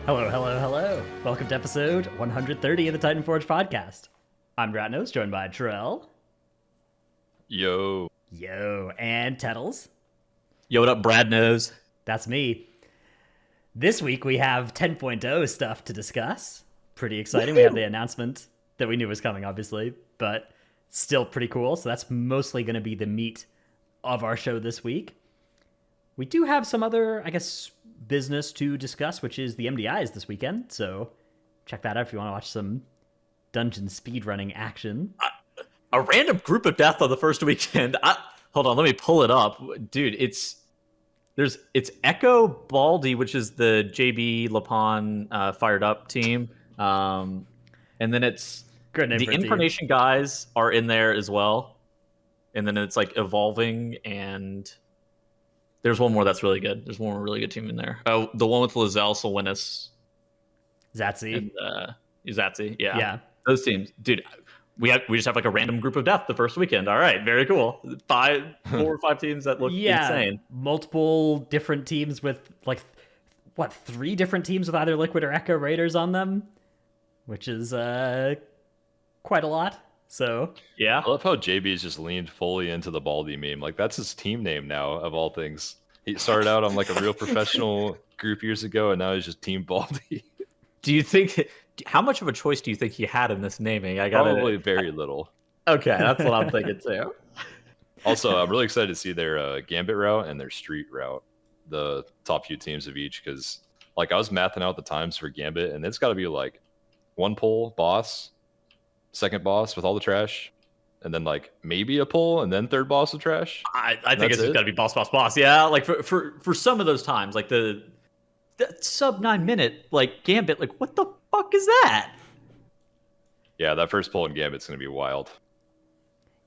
Hello, hello, hello. Welcome to episode 130 of the Titanforge podcast. I'm Gratnos, joined by Terrell. Yo. Yo, and Tettles. Yo, what up, Brad Nose? That's me. This week we have 10.0 stuff to discuss. Pretty exciting. We have the announcement that we knew was coming, obviously, but still pretty cool. So that's mostly going to be the meat of our show this week. We do have some other, business to discuss, which is the MDIs this weekend. So check that out if you want to watch some dungeon speedrunning action. A random group of death on the first weekend. Hold on, let me pull it up, dude. It's Echo Baldy, which is the JB Lapon fired up team, and then it's Good name the for a team. Incarnation guys are in there as well, and then it's like Evolving, and there's one more that's really good. There's one more really good team in there. Oh, the one with Lizelle, Salinas, Zatsy. and Zatsy. Yeah, Yeah. those teams, dude. We just have like a random group of death the first weekend. All right, very cool. 4 or 5 teams that look insane. Multiple different teams with 3 different teams with either Liquid or Echo Raiders on them, which is quite a lot. So Yeah, I love how JB's just leaned fully into the Baldy meme. Like, that's his team name now, of all things. He started out on like a real professional group years ago, and now he's just Team Baldy. do you think? How much of a choice do you think he had in this naming? Probably very little. Okay, that's what I'm thinking too. Also, I'm really excited to see their Gambit route and their Street route, the top few teams of each, because like I was mathing out the times for Gambit, and it's got to be like 1 pull boss, 2nd boss with all the trash, and then like maybe a pull, and then 3rd boss with trash. I think it's That's just it? got to be boss. Yeah, like for some of those times, like the sub 9-minute like Gambit, like what the fuck is that? Yeah, that first pull in Gambit's gonna be wild.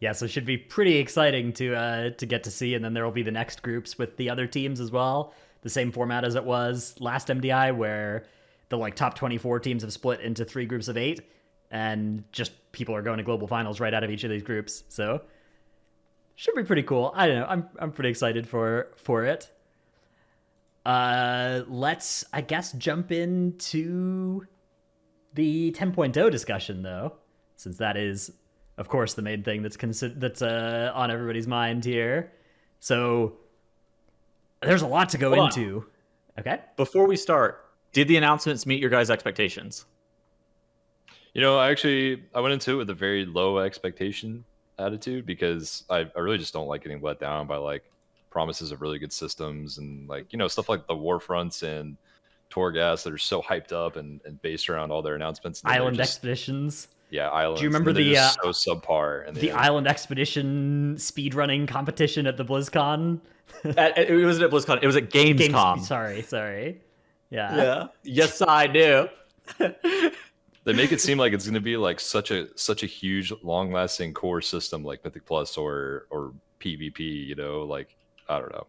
yeah, so it should be pretty exciting to get to see, and then there will be the next groups with the other teams as well. The same format as it was last MDI, where the top 24 teams have split into 3 groups of 8, and just people are going to global finals right out of each of these groups. So should be pretty cool. I don't know. I'm pretty excited for it. Let's jump into the 10.0 discussion though, since that is of course the main thing that's on everybody's mind here. So there's a lot to go Hold on. into. Okay. Before we start, did the announcements meet your guys' expectations? You know, I went into it with a very low expectation attitude, because I really just don't like getting let down by like promises of really good systems and stuff like the Warfronts and Torghast that are so hyped up and based around all their announcements. And Island Expeditions. Yeah, islands. Do you remember and they're the just so subpar? And the Island Expedition speedrunning competition at the BlizzCon? It wasn't at BlizzCon. It was at Gamescom. Sorry. Yeah. Yeah. Yes, I do. They make it seem like it's going to be like such a huge, long-lasting core system like Mythic Plus or PvP. You know, like I don't know.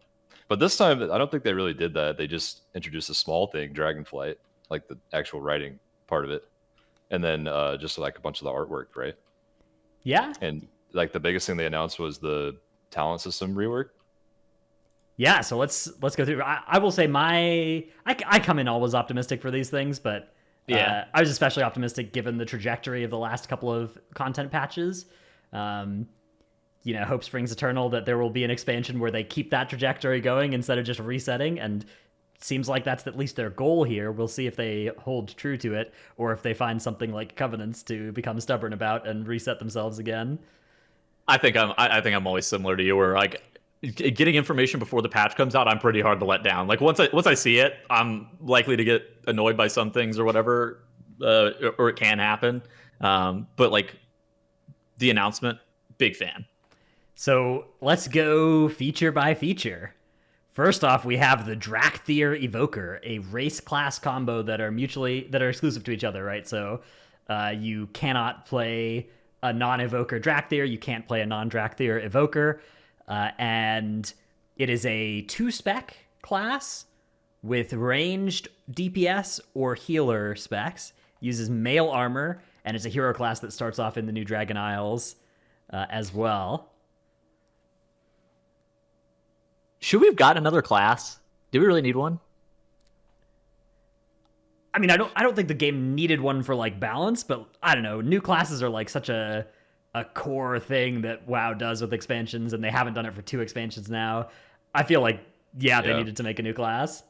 But this time, I don't think they really did that. They just introduced a small thing, Dragonflight, like the actual writing part of it, and then just like a bunch of the artwork, right? Yeah. And like the biggest thing they announced was the talent system rework. Yeah, so let's go through. I will say I come in always optimistic for these things, but Yeah. I was especially optimistic given the trajectory of the last couple of content patches. Hope springs eternal that there will be an expansion where they keep that trajectory going instead of just resetting, and it seems like that's at least their goal here. We'll see if they hold true to it, or if they find something like Covenants to become stubborn about and reset themselves again. I think I'm always similar to you, where like getting information before the patch comes out, I'm pretty hard to let down. Like once I see it, I'm likely to get annoyed by some things or whatever, or it can happen. But like the announcement, big fan. So let's go feature by feature. First off, we have the Drakthir Evoker, a race class combo that are exclusive to each other, right? So you cannot play a non-Evoker Drakthir, you can't play a non-Drakthir Evoker, and it is a 2-spec class with ranged DPS or healer specs, uses mail armor, and it's a hero class that starts off in the new Dragon Isles as well. Should we have gotten another class? Do we really need one? I mean, I don't think the game needed one for like balance, but I don't know. New classes are like such a core thing that WoW does with expansions, and they haven't done it for 2 expansions now. I feel like they needed to make a new class.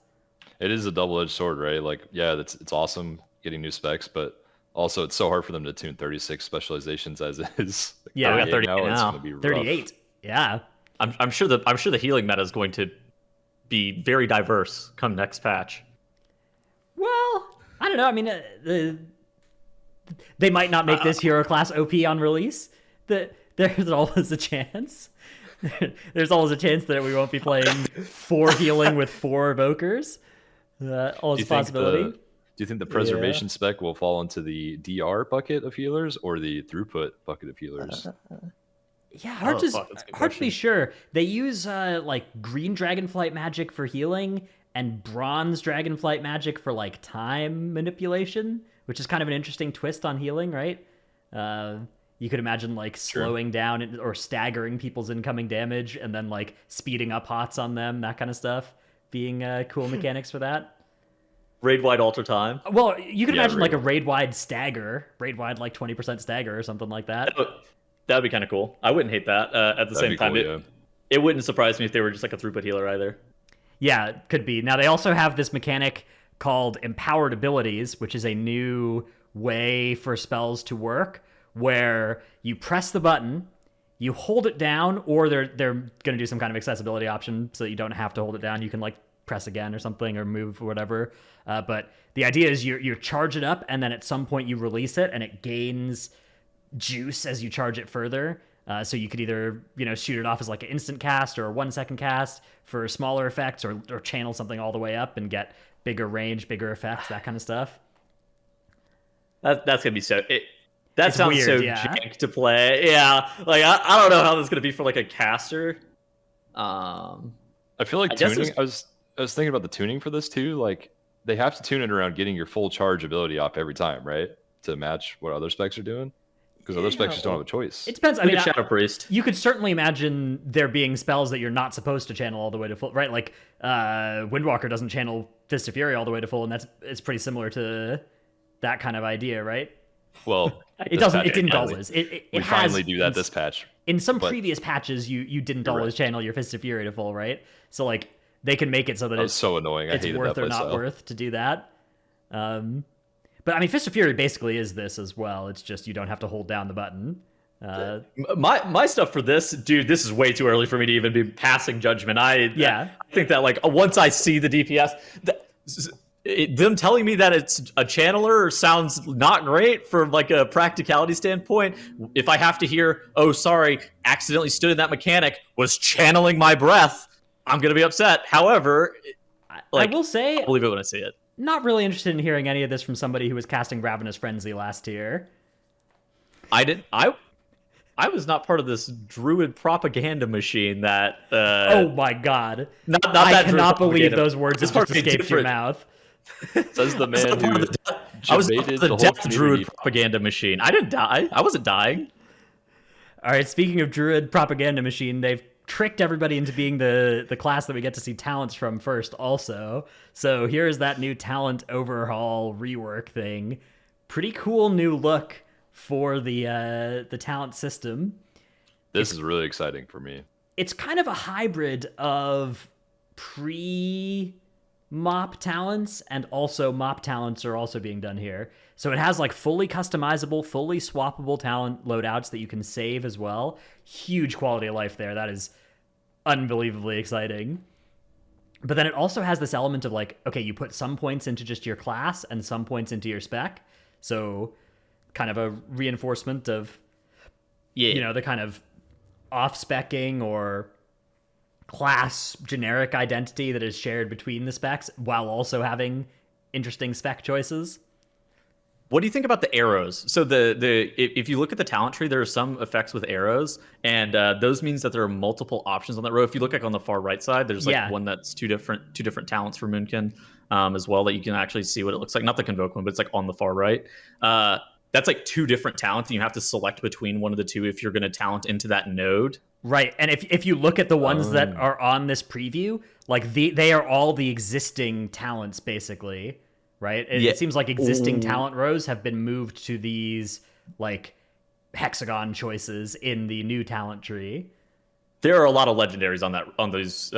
It is a double-edged sword, right? Like, yeah, it's awesome getting new specs, but also it's so hard for them to tune 36 specializations as is. Yeah, we got 38 It's now. gonna be rough. 38. Yeah. I'm sure the healing meta is going to be very diverse come next patch. Well, I don't know. I mean, they might not make this hero class OP on release. There's always a chance. There's always a chance that we won't be playing 4 healing with 4 evokers. Always a possibility. Do you think the preservation spec will fall into the DR bucket of healers or the throughput bucket of healers? Yeah, hard to be sure. They use like green Dragonflight magic for healing and bronze Dragonflight magic for like time manipulation, which is kind of an interesting twist on healing, right? You could imagine like slowing down or staggering people's incoming damage and then like speeding up hots on them, that kind of stuff, being cool mechanics for that. Raid-wide alter time. Well, you could imagine like a raid-wide stagger, raid-wide like 20% stagger or something like that. That would be kind of cool. I wouldn't hate that. At the same time, it wouldn't surprise me if they were just like a throughput healer either. Yeah, it could be. Now, they also have this mechanic called Empowered Abilities, which is a new way for spells to work, where you press the button, you hold it down, or they're going to do some kind of accessibility option so that you don't have to hold it down. You can like press again or something or move or whatever. But the idea is you charge it up, and then at some point you release it, and it gains juice as you charge it further. So you could either, shoot it off as like an instant cast or a 1-second cast for smaller effects, or channel something all the way up and get bigger range, bigger effects, that kind of stuff. That's gonna be so. That sounds weird, so yeah. jank to play. Yeah, like I don't know how this is gonna be for like a caster. I feel like tuning. I was thinking about the tuning for this too. Like they have to tune it around getting your full charge ability up every time, right? To match what other specs are doing. Because other specs just don't have a choice. It depends. I mean, Shadow Priest. You could certainly imagine there being spells that you're not supposed to channel all the way to full, right? Like Windwalker doesn't channel Fist of Fury all the way to full, and it's pretty similar to that kind of idea, right? Well, it doesn't. It didn't always. We finally do that this patch. In some previous patches, you didn't always channel your Fist of Fury to full, right? So like they can make it so that it's so annoying. I hated worth that or not worth to do that. But I mean, Fist of Fury basically is this as well. It's just you don't have to hold down the button. My stuff for this, dude, this is way too early for me to even be passing judgment. I think that like once I see the DPS, them telling me that it's a channeler sounds not great from like a practicality standpoint. If I have to hear, oh, sorry, accidentally stood in that mechanic, was channeling my breath, I'm going to be upset. However, I will say, I'll believe it when I see it. Not really interested in hearing any of this from somebody who was casting Ravenous Frenzy last year. I was not part of this druid propaganda machine that... oh my god. Not I that cannot believe those words have just escaped your mouth. Says the man who I was the death druid community. propaganda machine. I didn't die. I wasn't dying. All right, speaking of druid propaganda machine, they've tricked everybody into being the class that we get to see talents from first also. So here's that new talent overhaul rework thing. Pretty cool new look for the talent system. This is really exciting for me. It's kind of a hybrid of pre-mop talents, and also mop talents are also being done here. So it has like fully customizable, fully swappable talent loadouts that you can save as well. Huge quality of life there. That is unbelievably exciting. But then it also has this element of like, okay, you put some points into just your class and some points into your spec. So kind of a reinforcement of, the kind of off-specking or class generic identity that is shared between the specs while also having interesting spec choices. What do you think about the arrows? So if you look at the talent tree, there are some effects with arrows, and those means that there are multiple options on that row. If you look like on the far right side, there's like one that's two different talents for Moonkin as well that you can actually see what it looks like. Not the Convoke one, but it's like on the far right. That's like 2 different talents, and you have to select between one of the 2 if you're going to talent into that node. Right, and if you look at the ones that are on this preview, like they are all the existing talents basically, right? Yeah. It seems like existing Ooh. talent rows have been moved to these like hexagon choices in the new talent tree. There are a lot of legendaries on those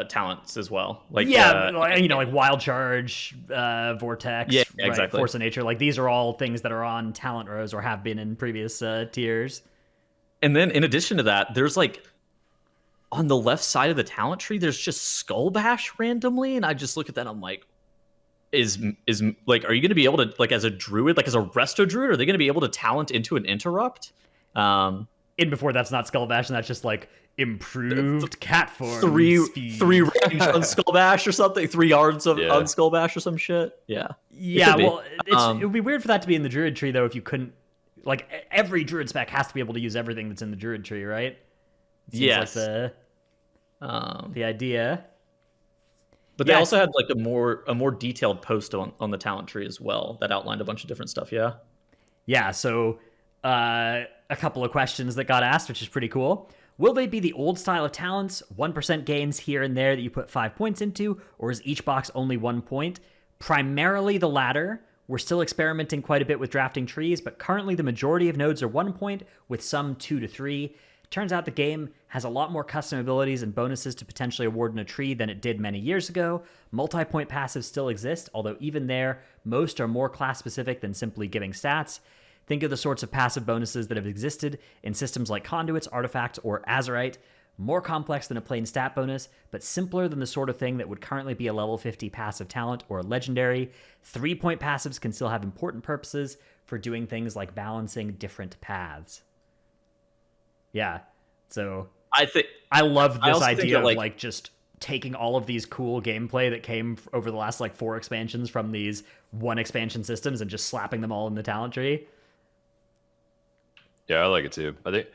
talents as well. Like like Wild Charge, Vortex, Yeah, right? exactly. Force of Nature. Like these are all things that are on talent rows or have been in previous tiers. And then in addition to that, there's like on the left side of the talent tree, there's just Skull Bash randomly, and I just look at that, I'm like, is like, are you going to be able to, like, as a druid, like as a resto druid, are they going to be able to talent into an interrupt? In before that's not Skull Bash, and that's just like improved cat form three speed. range on Skull Bash or something, 3 yards on Skull Bash or some shit. Yeah. Well, it would be weird for that to be in the druid tree though. If you couldn't, like, every druid spec has to be able to use everything that's in the druid tree, right? Yes. Like the idea. But they also had like a more detailed post on the talent tree as well that outlined a bunch of different stuff. Yeah. Yeah. So a couple of questions that got asked, which is pretty cool. Will they be the old style of talents, 1% gains here and there that you put 5 points into, or is each box only 1 point? Primarily the latter. We're still experimenting quite a bit with drafting trees, but currently the majority of nodes are 1 point, with some 2 to 3. Turns out the game has a lot more custom abilities and bonuses to potentially award in a tree than it did many years ago. Multi-point passives still exist, although even there, most are more class-specific than simply giving stats. Think of the sorts of passive bonuses that have existed in systems like Conduits, Artifacts, or Azerite. More complex than a plain stat bonus, but simpler than the sort of thing that would currently be a level 50 passive talent or a legendary. 3-point passives can still have important purposes for doing things like balancing different paths. Yeah, so I love this idea of like just taking all of these cool gameplay that came over the last like 4 expansions from these 1 expansion systems and just slapping them all in the talent tree. Yeah, I like it too. I think,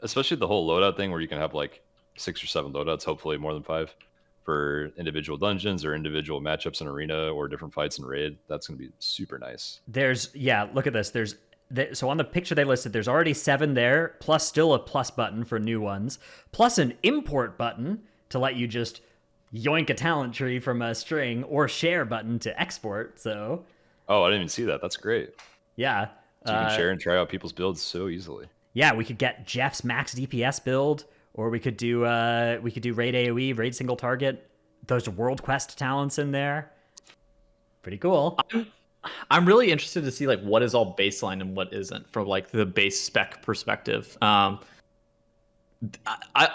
especially the whole loadout thing where you can have like 6 or 7 loadouts, hopefully more than 5, for individual dungeons or individual matchups in arena or different fights in raid. That's going to be super nice. Look at this. So on the picture they listed, there's already 7 there, plus still a plus button for new ones, plus an import button to let you just yoink a talent tree from a string, or share button to export. So, oh, I didn't even see that. That's great. Yeah. So you can share and try out people's builds so easily. Yeah, we could get Jeff's max DPS build, or we could do raid AoE, raid single target. Those world quest talents in there. Pretty cool. I'm really interested to see like what is all baseline and what isn't from like the base spec perspective. I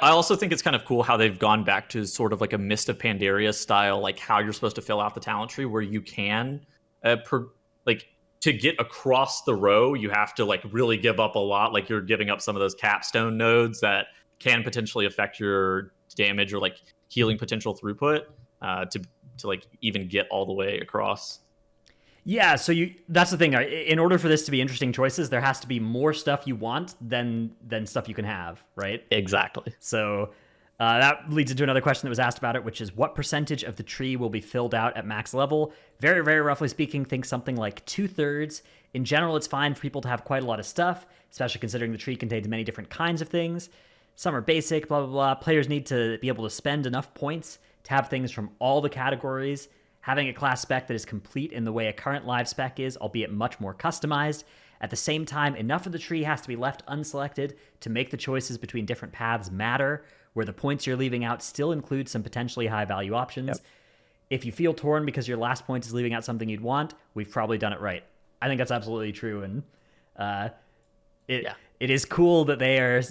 also think it's kind of cool how they've gone back to sort of like a Mist of Pandaria style, like how you're supposed to fill out the talent tree, where you can to get across the row, you have to like really give up a lot. Like you're giving up some of those capstone nodes that can potentially affect your damage or like healing potential throughput to like even get all the way across. Yeah, so that's the thing. In order for this to be interesting choices, there has to be more stuff you want than stuff you can have, right? Exactly. So that leads into another question that was asked about it, which is what percentage of the tree will be filled out at max level? Very, very roughly speaking, think something like 2/3. In general, it's fine for people to have quite a lot of stuff, especially considering the tree contains many different kinds of things. Some are basic, blah, blah, blah. Players need to be able to spend enough points to have things from all the categories. Having a class spec that is complete in the way a current live spec is, albeit much more customized. At the same time, enough of the tree has to be left unselected to make the choices between different paths matter, where the points you're leaving out still include some potentially high-value options. Yep. If you feel torn because your last point is leaving out something you'd want, we've probably done it right. I think that's absolutely true, and it is cool that they are,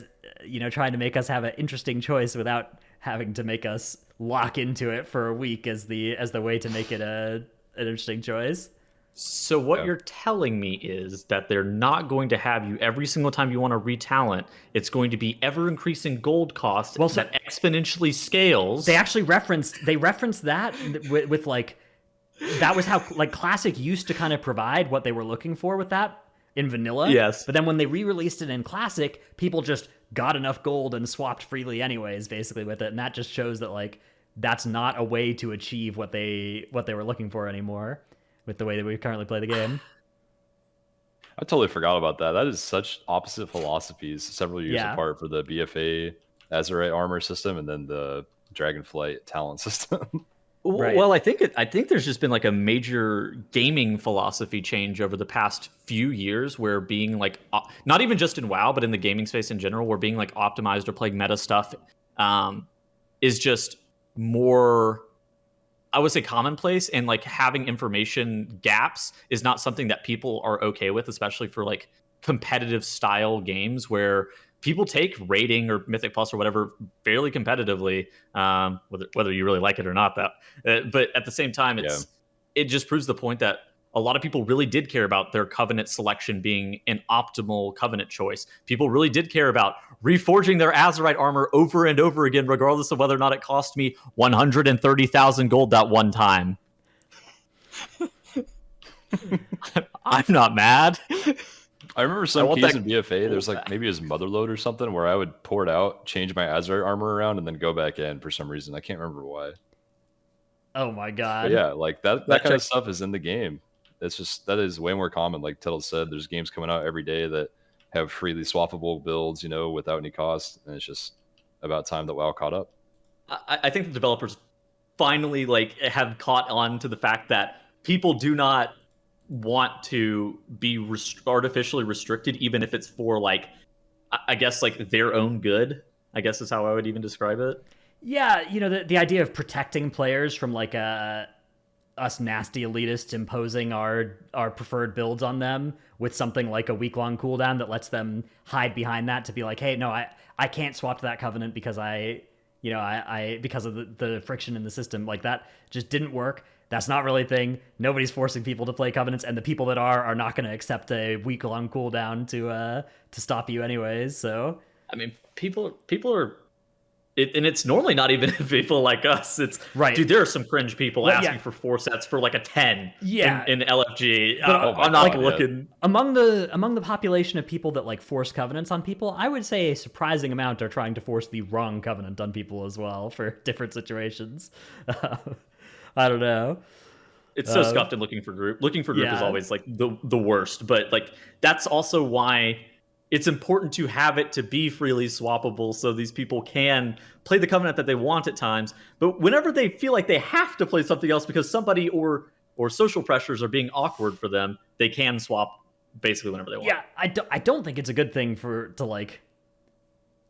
trying to make us have an interesting choice without having to make us lock into it for a week as the way to make it an interesting choice. So what you're telling me is that they're not going to have you every single time you want to retalent. It's going to be ever increasing gold cost that exponentially scales. They actually referenced that with like, that was how like Classic used to kind of provide what they were looking for with that in vanilla. Yes. But then when they re-released it in Classic, people just got enough gold and swapped freely anyways, basically, with it. And that just shows that like that's not a way to achieve what they were looking for anymore with the way that we currently play the game. I totally forgot about that. That is such opposite philosophies several years apart for the BFA Azerite armor system and then the Dragonflight talent system. Right. Well, I think there's just been like a major gaming philosophy change over the past few years, where being like not even just in WoW, but in the gaming space in general, where being like optimized or playing meta stuff is just more, I would say, commonplace, and like having information gaps is not something that people are okay with, especially for like competitive style games where people take rating or Mythic Plus or whatever fairly competitively, whether you really like it or not. But at the same time, Yeah. it just proves the point that a lot of people really did care about their Covenant selection being an optimal Covenant choice. People really did care about reforging their Azerite armor over and over again, regardless of whether or not it cost me 130,000 gold that one time. I'm not mad. I remember some want keys that in BFA. There's gold like maybe his motherload or something where I would pour it out, change my Azure armor around, and then go back in for some reason. I can't remember why. Oh my god. But yeah, like that kind of checks- stuff is in the game. It's just that is way more common. Like Tittle said, there's games coming out every day that have freely swappable builds, without any cost, and it's just about time that WoW caught up. I think the developers finally like have caught on to the fact that people do not want to be artificially restricted, even if it's for like, I guess like their own good, I guess is how I would even describe it. Yeah, the idea of protecting players from like us nasty elitists imposing our preferred builds on them with something like a week-long cooldown that lets them hide behind that to be like, hey, no, I can't swap to that Covenant because because of the friction in the system. Like, that just didn't work. That's not really a thing. Nobody's forcing people to play Covenants, and the people that are not going to accept a week-long cooldown to stop you anyways. So I mean, people are. And it's normally not even people like us. It's right, dude. There are some cringe people Well, asking yeah. for 4 sets for like a 10. Yeah. in LFG. But, I'm not like, looking. Among the population of people that like force Covenants on people, I would say a surprising amount are trying to force the wrong Covenant on people as well for different situations. I don't know. It's so scuffed and looking for group. Looking for group is Yeah. always like the worst. But like that's also why it's important to have it to be freely swappable, so these people can play the Covenant that they want at times. But whenever they feel like they have to play something else because somebody or social pressures are being awkward for them, they can swap basically whenever they want. Yeah, I don't think it's a good thing to like,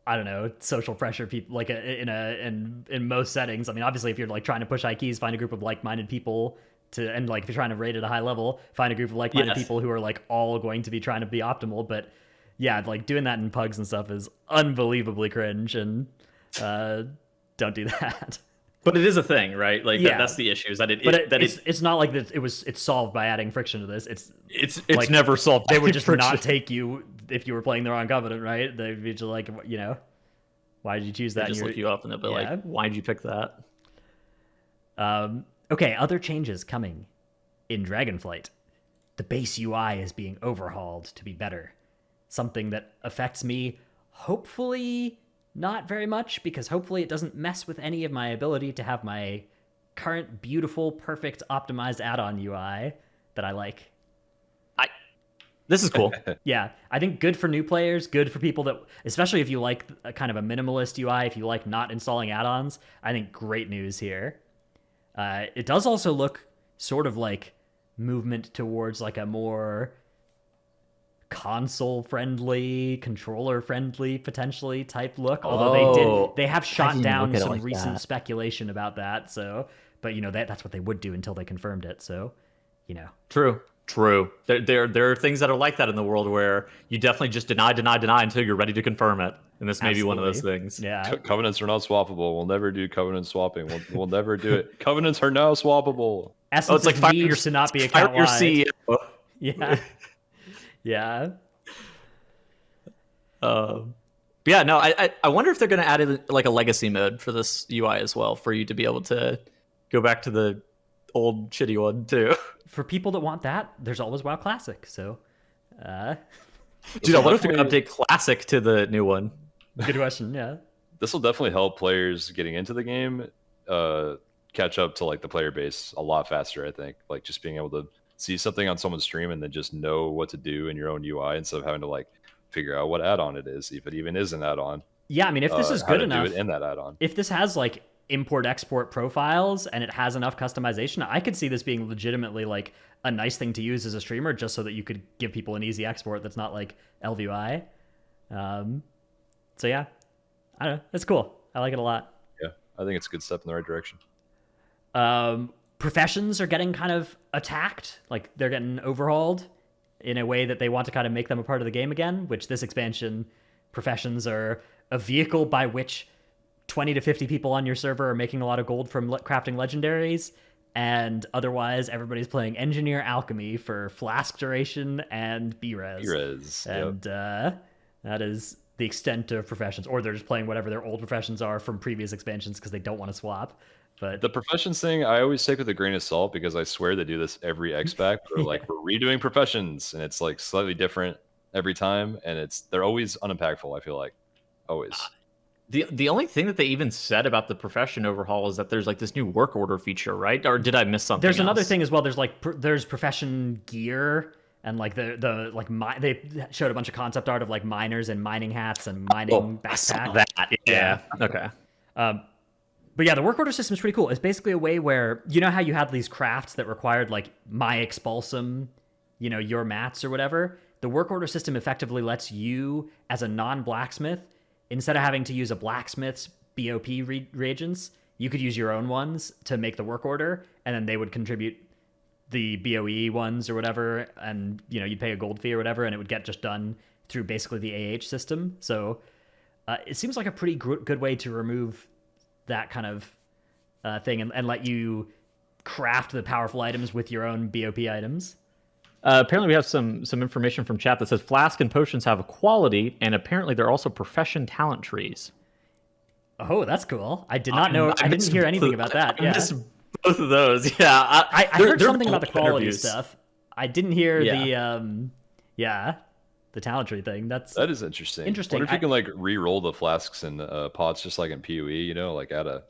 I don't know, social pressure people like in most settings. I mean, obviously, if you're like trying to push high keys, find a group of like-minded people and like if you're trying to rate at a high level, find a group of like-minded people who are like all going to be trying to be optimal. But yeah, like doing that in pugs and stuff is unbelievably cringe, and don't do that. But it is a thing, right? Like Yeah. that's the issue. Is that it's not like that. It's solved by adding friction to this. it's like, never solved. They would just friction. not take you if you were playing the wrong Covenant, right? They'd be just like, why did you choose that? They just look you up and they'll be like, why did you pick that? Okay, other changes coming in Dragonflight. The base UI is being overhauled to be better. Something that affects me, hopefully not very much, because hopefully it doesn't mess with any of my ability to have my current beautiful, perfect, optimized add-on UI that I like. This is cool. Yeah, I think good for new players, good for people that, especially if you like a kind of a minimalist UI, if you like not installing add-ons, I think great news here. It does also look sort of like movement towards like a more console-friendly, controller-friendly, potentially type look. Although they have shot down some recent speculation about that. So, but that's what they would do until they confirmed it. So, True. There are things that are like that in the world where you definitely just deny until you're ready to confirm it. And this may be one of those things. Yeah. Covenants are not swappable. We'll never do covenant swapping. We'll never do it. Covenants are now swappable. Essence it's like needs to not be account your wide. CEO. Yeah. Yeah. Yeah, no, I wonder if they're going to add like a legacy mode for this UI as well, for you to be able to go back to the old shitty one too. For people that want that, there's always WoW Classic. So, dude, I wonder if they're going to update Classic to the new one. Good question. Yeah. This will definitely help players getting into the game catch up to like the player base a lot faster. I think like just being able to see something on someone's stream and then just know what to do in your own UI instead of having to like figure out what add-on it is, if it even is an add-on. Yeah, I mean, if this is good enough, do it in that add-on. if this has like import export profiles and it has enough customization, I could see this being legitimately like a nice thing to use as a streamer, just so that you could give people an easy export that's not like LVI. So yeah, I don't know. It's cool. I like it a lot. Yeah, I think it's a good step in the right direction. Professions are getting kind of attacked. Like they're getting overhauled in a way that they want to kind of make them a part of the game again, which this expansion, professions are a vehicle by which 20 to 50 people on your server are making a lot of gold from crafting legendaries. And otherwise, everybody's playing engineer alchemy for flask duration and B-res. B-res, and that is the extent of professions. Or they're just playing whatever their old professions are from previous expansions because they don't want to swap. But the professions thing, I always take with a grain of salt because I swear they do this every X-Pack. They're like, we're redoing professions, and it's like slightly different every time, and they're always unimpactful. I feel like always. The only thing that they even said about the profession overhaul is that there's like this new work order feature, right? Or did I miss something? There's another thing as well. There's like there's profession gear and like they showed a bunch of concept art of like miners and mining hats and mining backpack. That yeah. Okay. But yeah, the work order system is pretty cool. It's basically a way where, you know how you had these crafts that required like my expulsum, you know, your mats or whatever? The work order system effectively lets you, as a non-blacksmith, instead of having to use a blacksmith's BOP reagents, you could use your own ones to make the work order, and then they would contribute the BOE ones or whatever, and, you know, you'd pay a gold fee or whatever, and it would get just done through basically the AH system. So it seems like a pretty good way to remove that kind of thing and let you craft the powerful items with your own BOP items. Apparently we have some information from chat that says flask and potions have a quality, and apparently they're also profession talent trees. Oh, that's cool. I did not know. I didn't hear anything about that. I missed both of those. Yeah, I heard something about the quality interviews. stuff. I didn't hear the talent tree thing. That is interesting. Interesting. What if you can like re-roll the flasks and pots just like in PoE? You know, like add a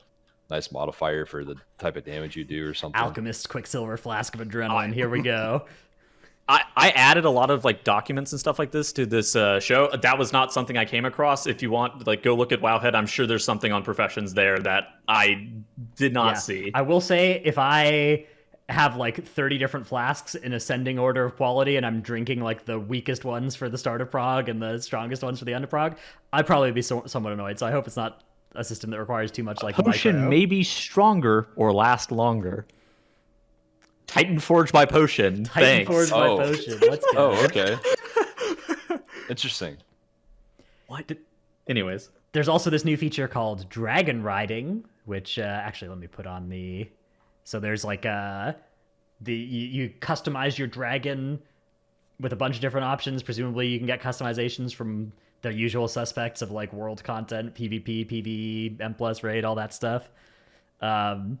nice modifier for the type of damage you do or something. Alchemist Quicksilver Flask of Adrenaline. Here we go. I added a lot of like documents and stuff like this to this show. That was not something I came across. If you want, like, go look at Wowhead. I'm sure there's something on professions there that I did not see. I will say, if I have like 30 different flasks in ascending order of quality, and I'm drinking like the weakest ones for the start of prog and the strongest ones for the end of prog, I'd probably be somewhat annoyed. So I hope it's not a system that requires too much like potion micro. may be stronger or last longer. Titanforge by potion. Titanforge by potion. Let's go. Oh, okay. Interesting. What? Anyways, there's also this new feature called Dragon Riding, which actually let me put on the. So there's like you customize your dragon with a bunch of different options. Presumably, you can get customizations from the usual suspects of like world content, PvP, PvE, M+ raid, all that stuff. And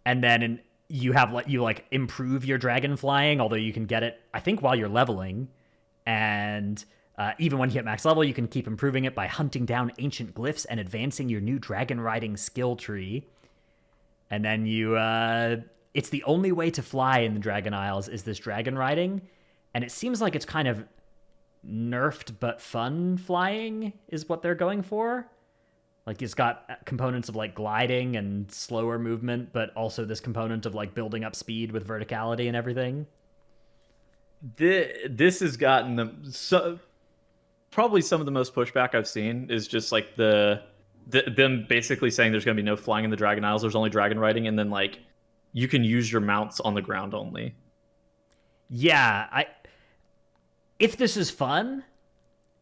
then you have you improve your dragon flying, although you can get it, I think, while you're leveling. And even when you hit max level, you can keep improving it by hunting down ancient glyphs and advancing your new dragon riding skill tree. And then it's the only way to fly in the Dragon Isles is this dragon riding. And it seems like it's kind of nerfed but fun flying is what they're going for. Like, it's got components of like gliding and slower movement, but also this component of like building up speed with verticality and everything. This has gotten them probably some of the most pushback I've seen is just like them basically saying there's going to be no flying in the Dragon Isles. There's only dragon riding, and then like you can use your mounts on the ground only. Yeah, if this is fun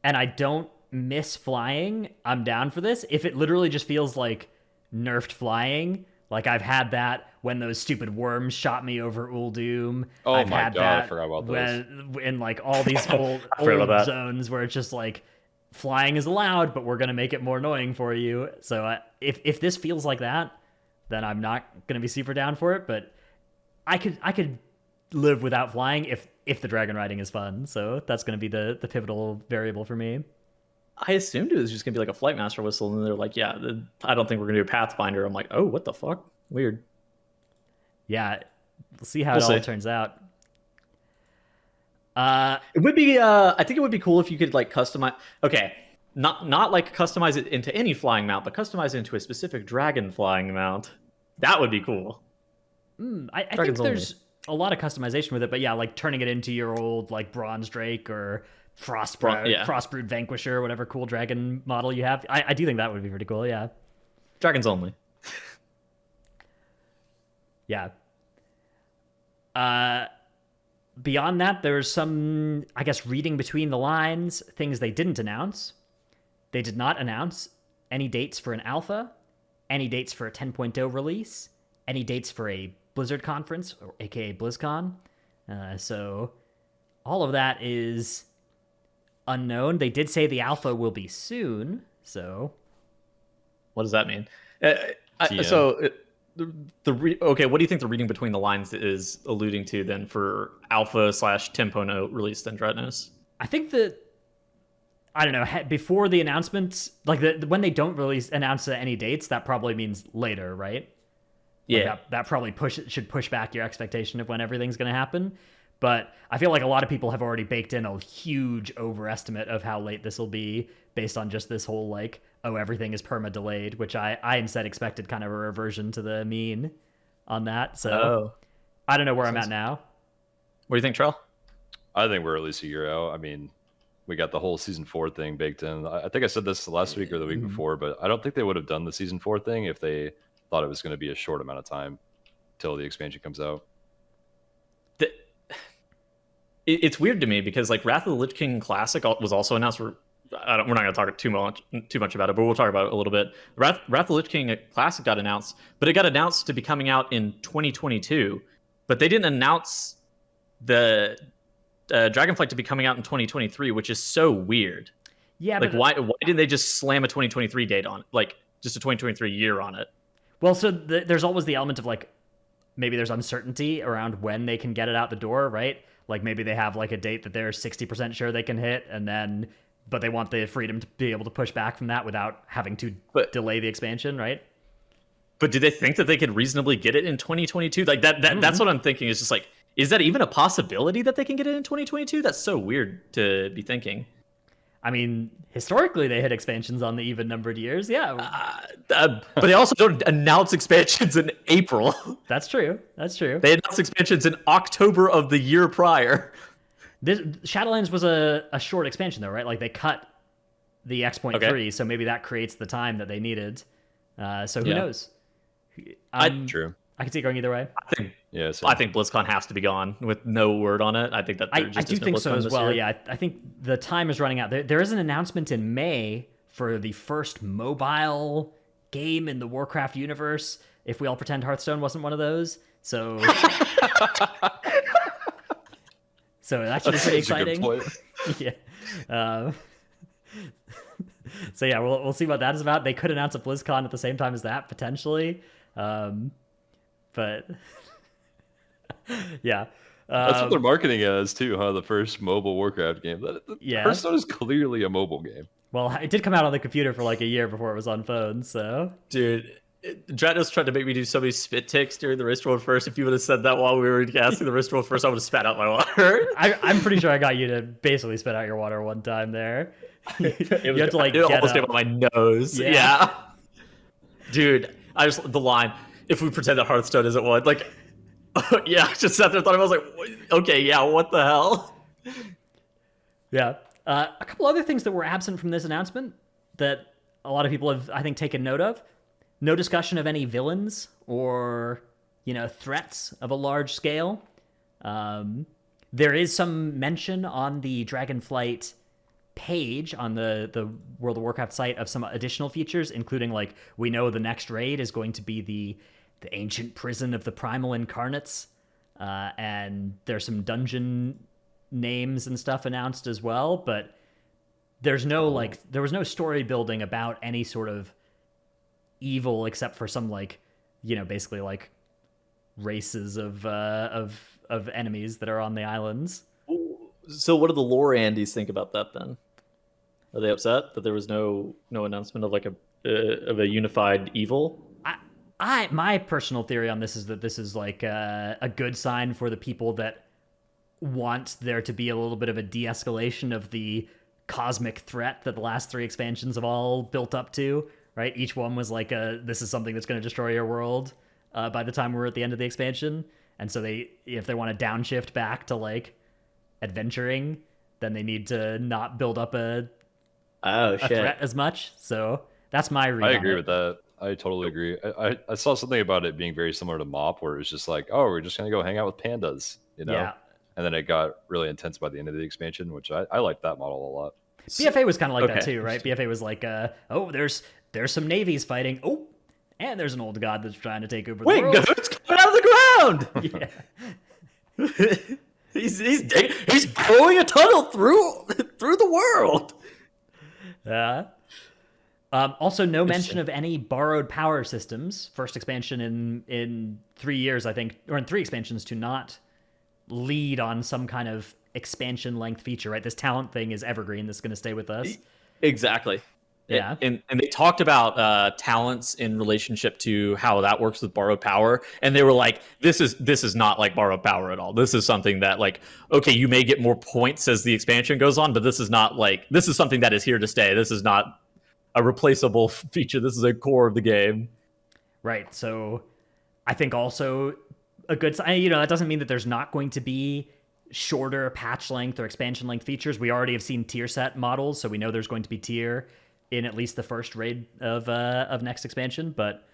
and I don't miss flying, I'm down for this. If it literally just feels like nerfed flying, like I've had that when those stupid worms shot me over Uldum. Oh I've my had god, that I forgot about those. in like all these old zones where it's just like flying is allowed, but we're gonna make it more annoying for you. So if this feels like that, then I'm not gonna be super down for it. But I could live without flying if the dragon riding is fun. So that's gonna be the pivotal variable for me. I assumed it was just gonna be like a flight master whistle, and they're like, "Yeah, I don't think we're gonna do a Pathfinder." I'm like, "Oh, what the fuck? Weird." Yeah, we'll see how it all turns out. It would be. I think it would be cool if you could like customize. Okay, not like customize it into any flying mount, but customize it into a specific dragon flying mount. That would be cool. I think there's a lot of customization with it, but yeah, like turning it into your old like Bronze Drake or Frostbrood Vanquisher, whatever cool dragon model you have. I do think that would be pretty cool. Yeah, dragons only. Yeah. Beyond that, there's some, I guess, reading between the lines, things they didn't announce. They did not announce any dates for an alpha, any dates for a 10.0 release, any dates for a Blizzard conference, or aka BlizzCon. So all of that is unknown. They did say the alpha will be soon, so... What does that mean? So... okay, what do you think the reading between the lines is alluding to then for alpha / 10.0 release then, Dretnos? I think that, I don't know, before the announcements, like when they don't announce any dates, that probably means later, right? Yeah. Like that probably should push back your expectation of when everything's going to happen. But I feel like a lot of people have already baked in a huge overestimate of how late this will be based on just this whole like, oh, everything is perma-delayed, which I instead expected kind of a reversion to the mean on that. So I don't know where I'm at now. What do you think, Trell? I think we're at least a year out. I mean, we got the whole Season 4 thing baked in. I think I said this last week or the week before, but I don't think they would have done the Season 4 thing if they thought it was going to be a short amount of time till the expansion comes out. It's weird to me because like Wrath of the Lich King Classic was also announced. We're not going to talk too much about it, but we'll talk about it a little bit. Wrath of the Lich King Classic got announced, but it got announced to be coming out in 2022. But they didn't announce the Dragonflight to be coming out in 2023, which is so weird. Yeah, like why didn't they just slam a 2023 date on it? Like just a 2023 year on it? Well, so there's always the element of like maybe there's uncertainty around when they can get it out the door, right? Like maybe they have like a date that they're 60% sure they can hit, but they want the freedom to be able to push back from that without having to delay the expansion, right? But do they think that they could reasonably get it in 2022? Like that's what I'm thinking is just like, is that even a possibility that they can get it in 2022? That's so weird to be thinking. I mean, historically they hit expansions on the even numbered years, yeah. But they also don't announce expansions in April. That's true. They announced expansions in October of the year prior. Shadowlands was a short expansion though, right? Like they cut the X.3, so maybe that creates the time that they needed. So who knows? True. I can see it going either way. I think BlizzCon has to be gone with no word on it. I think that I do think so as well. Yeah, I think the time is running out. There is an announcement in May for the first mobile game in the Warcraft universe. If we all pretend Hearthstone wasn't one of those, so so that should be pretty exciting. Yeah. So yeah, we'll see what that is about. They could announce a BlizzCon at the same time as that potentially. But yeah, that's what they're marketing as too, huh? The first mobile Warcraft game. Hearthstone is clearly a mobile game. Well, it did come out on the computer for like a year before it was on phones. So, dude, Dratos tried to make me do so many spit takes during the wrist roll first. If you would have said that while we were casting the wrist roll first, I would have spat out my water. I'm pretty sure I got you to basically spit out your water one time there. You had to like it almost came out my nose. Yeah. Dude, the line. If we pretend that Hearthstone isn't one, like, yeah, I just sat there and thought, I was like, okay, yeah, what the hell? Yeah. A couple other things that were absent from this announcement that a lot of people have, I think, taken note of. No discussion of any villains or, threats of a large scale. There is some mention on the Dragonflight page on the World of Warcraft site of some additional features, including like we know the next raid is going to be the ancient prison of the primal incarnates, and there's some dungeon names and stuff announced as well, but there was no story building about any sort of evil except for some like basically like races of enemies that are on the islands. So what do the lore Andes think about that then? Are they upset that there was no announcement of like a unified evil? My personal theory on this is that this is like a good sign for the people that want there to be a little bit of a de-escalation of the cosmic threat that the last 3 expansions have all built up to, right? Each one was like this is something that's going to destroy your world by the time we're at the end of the expansion. And so if they want to downshift back to like adventuring, then they need to not build up a threat as much. So that's my read. I agree with that. I totally agree. I saw something about it being very similar to Mop, where it was just like, oh, we're just gonna go hang out with pandas, you know? Yeah. And then it got really intense by the end of the expansion, which I liked that model a lot. BFA was kind of like that too, right? BFA was like, oh, there's some navies fighting. Oh, and there's an old god that's trying to take over the world. Goat's coming out of the ground. Yeah. he's blowing a tunnel through the world. Yeah. Also, no mention of any borrowed power systems. First expansion in 3 years, I think, or in 3 expansions to not lead on some kind of expansion length feature, right? This talent thing is evergreen. This is going to stay with us. Exactly. Yeah. And they talked about talents in relationship to how that works with borrowed power. And they were like, this is not like borrowed power at all. This is something that like, okay, you may get more points as the expansion goes on, but this is something that is here to stay. This is not a replaceable feature. This is a core of the game. Right. So I think also a good sign, you know, that doesn't mean that there's not going to be shorter patch length or expansion length features. We already have seen tier set models, so we know there's going to be tier in at least the first raid of next expansion, but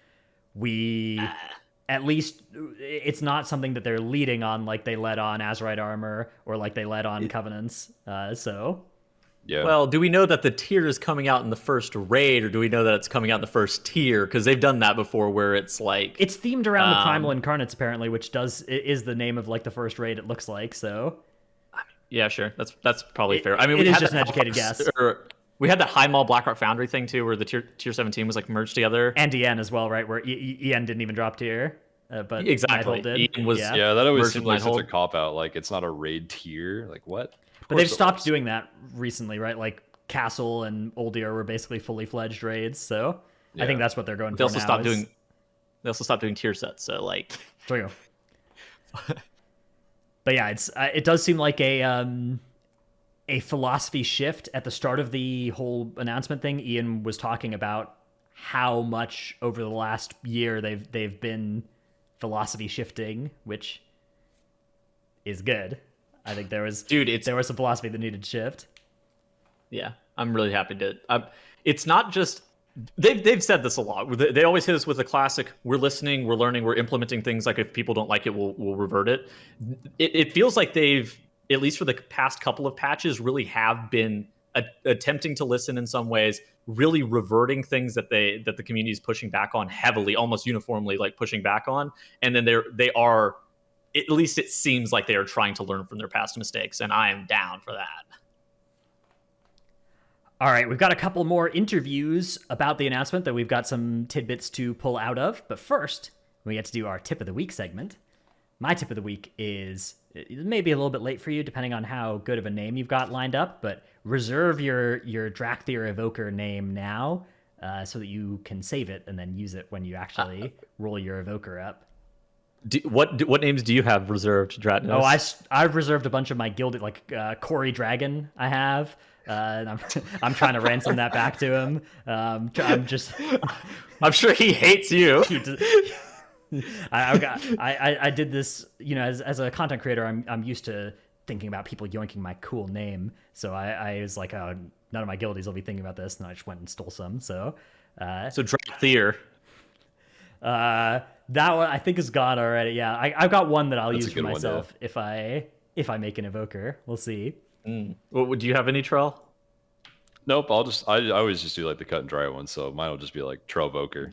at least it's not something that they're leading on like they led on Azerite armor or like they led on Covenants. So yeah. Well, do we know that the tier is coming out in the first raid, or do we know that it's coming out in the first tier? Because they've done that before, where it's like it's themed around the Primal Incarnates apparently, which is the name of like the first raid. It looks like so. Yeah, sure. That's probably fair. I mean, it is just an educated guess. We had that High Mall Blackrock Foundry thing too, where the tier 17 was like merged together, and EN as well, right? Where EN didn't even drop tier, but exactly. did. EN was that always seemed like such a cop out. Like it's not a raid tier. Like what? But they've stopped doing that recently, right? Like Castle and Oldir were basically fully fledged raids, so I think that's what they're going for. They also stopped doing tier sets, so like. True. But yeah, it does seem like a philosophy shift at the start of the whole announcement thing. Ian was talking about how much over the last year they've been philosophy shifting, which is good. I think there was some philosophy that needed to shift. Yeah, I'm really happy to. It's not just they've said this a lot. They always hit us with a classic: we're listening, we're learning, we're implementing things. Like if people don't like it, we'll revert it. It feels like they've, at least for the past couple of patches, really have been attempting to listen in some ways, really reverting things that the community is pushing back on heavily, almost uniformly, like pushing back on, and then they are. At least it seems like they are trying to learn from their past mistakes, and I am down for that. All right, we've got a couple more interviews about the announcement that we've got some tidbits to pull out of. But first, we get to do our Tip of the Week segment. My Tip of the Week is maybe a little bit late for you, depending on how good of a name you've got lined up, but reserve your Drakthir Evoker name now so that you can save it and then use it when you actually roll your Evoker up. What names do you have reserved, Dratnos? Oh, I've reserved a bunch of my gilded, like Cory Dragon. I have. I'm trying to ransom that back to him. I'm sure he hates you. I did this, you know, as a content creator. I'm used to thinking about people yoinking my cool name. So I was like, oh, none of my guildies will be thinking about this, and I just went and stole some. So Drakthir. That one I think is gone already. Yeah, I've got one that I'll use for one, myself if I make an evoker. We'll see. Well, do you have any Trell? Nope. I always just do like the cut and dry one, so mine will just be like Trell Voker.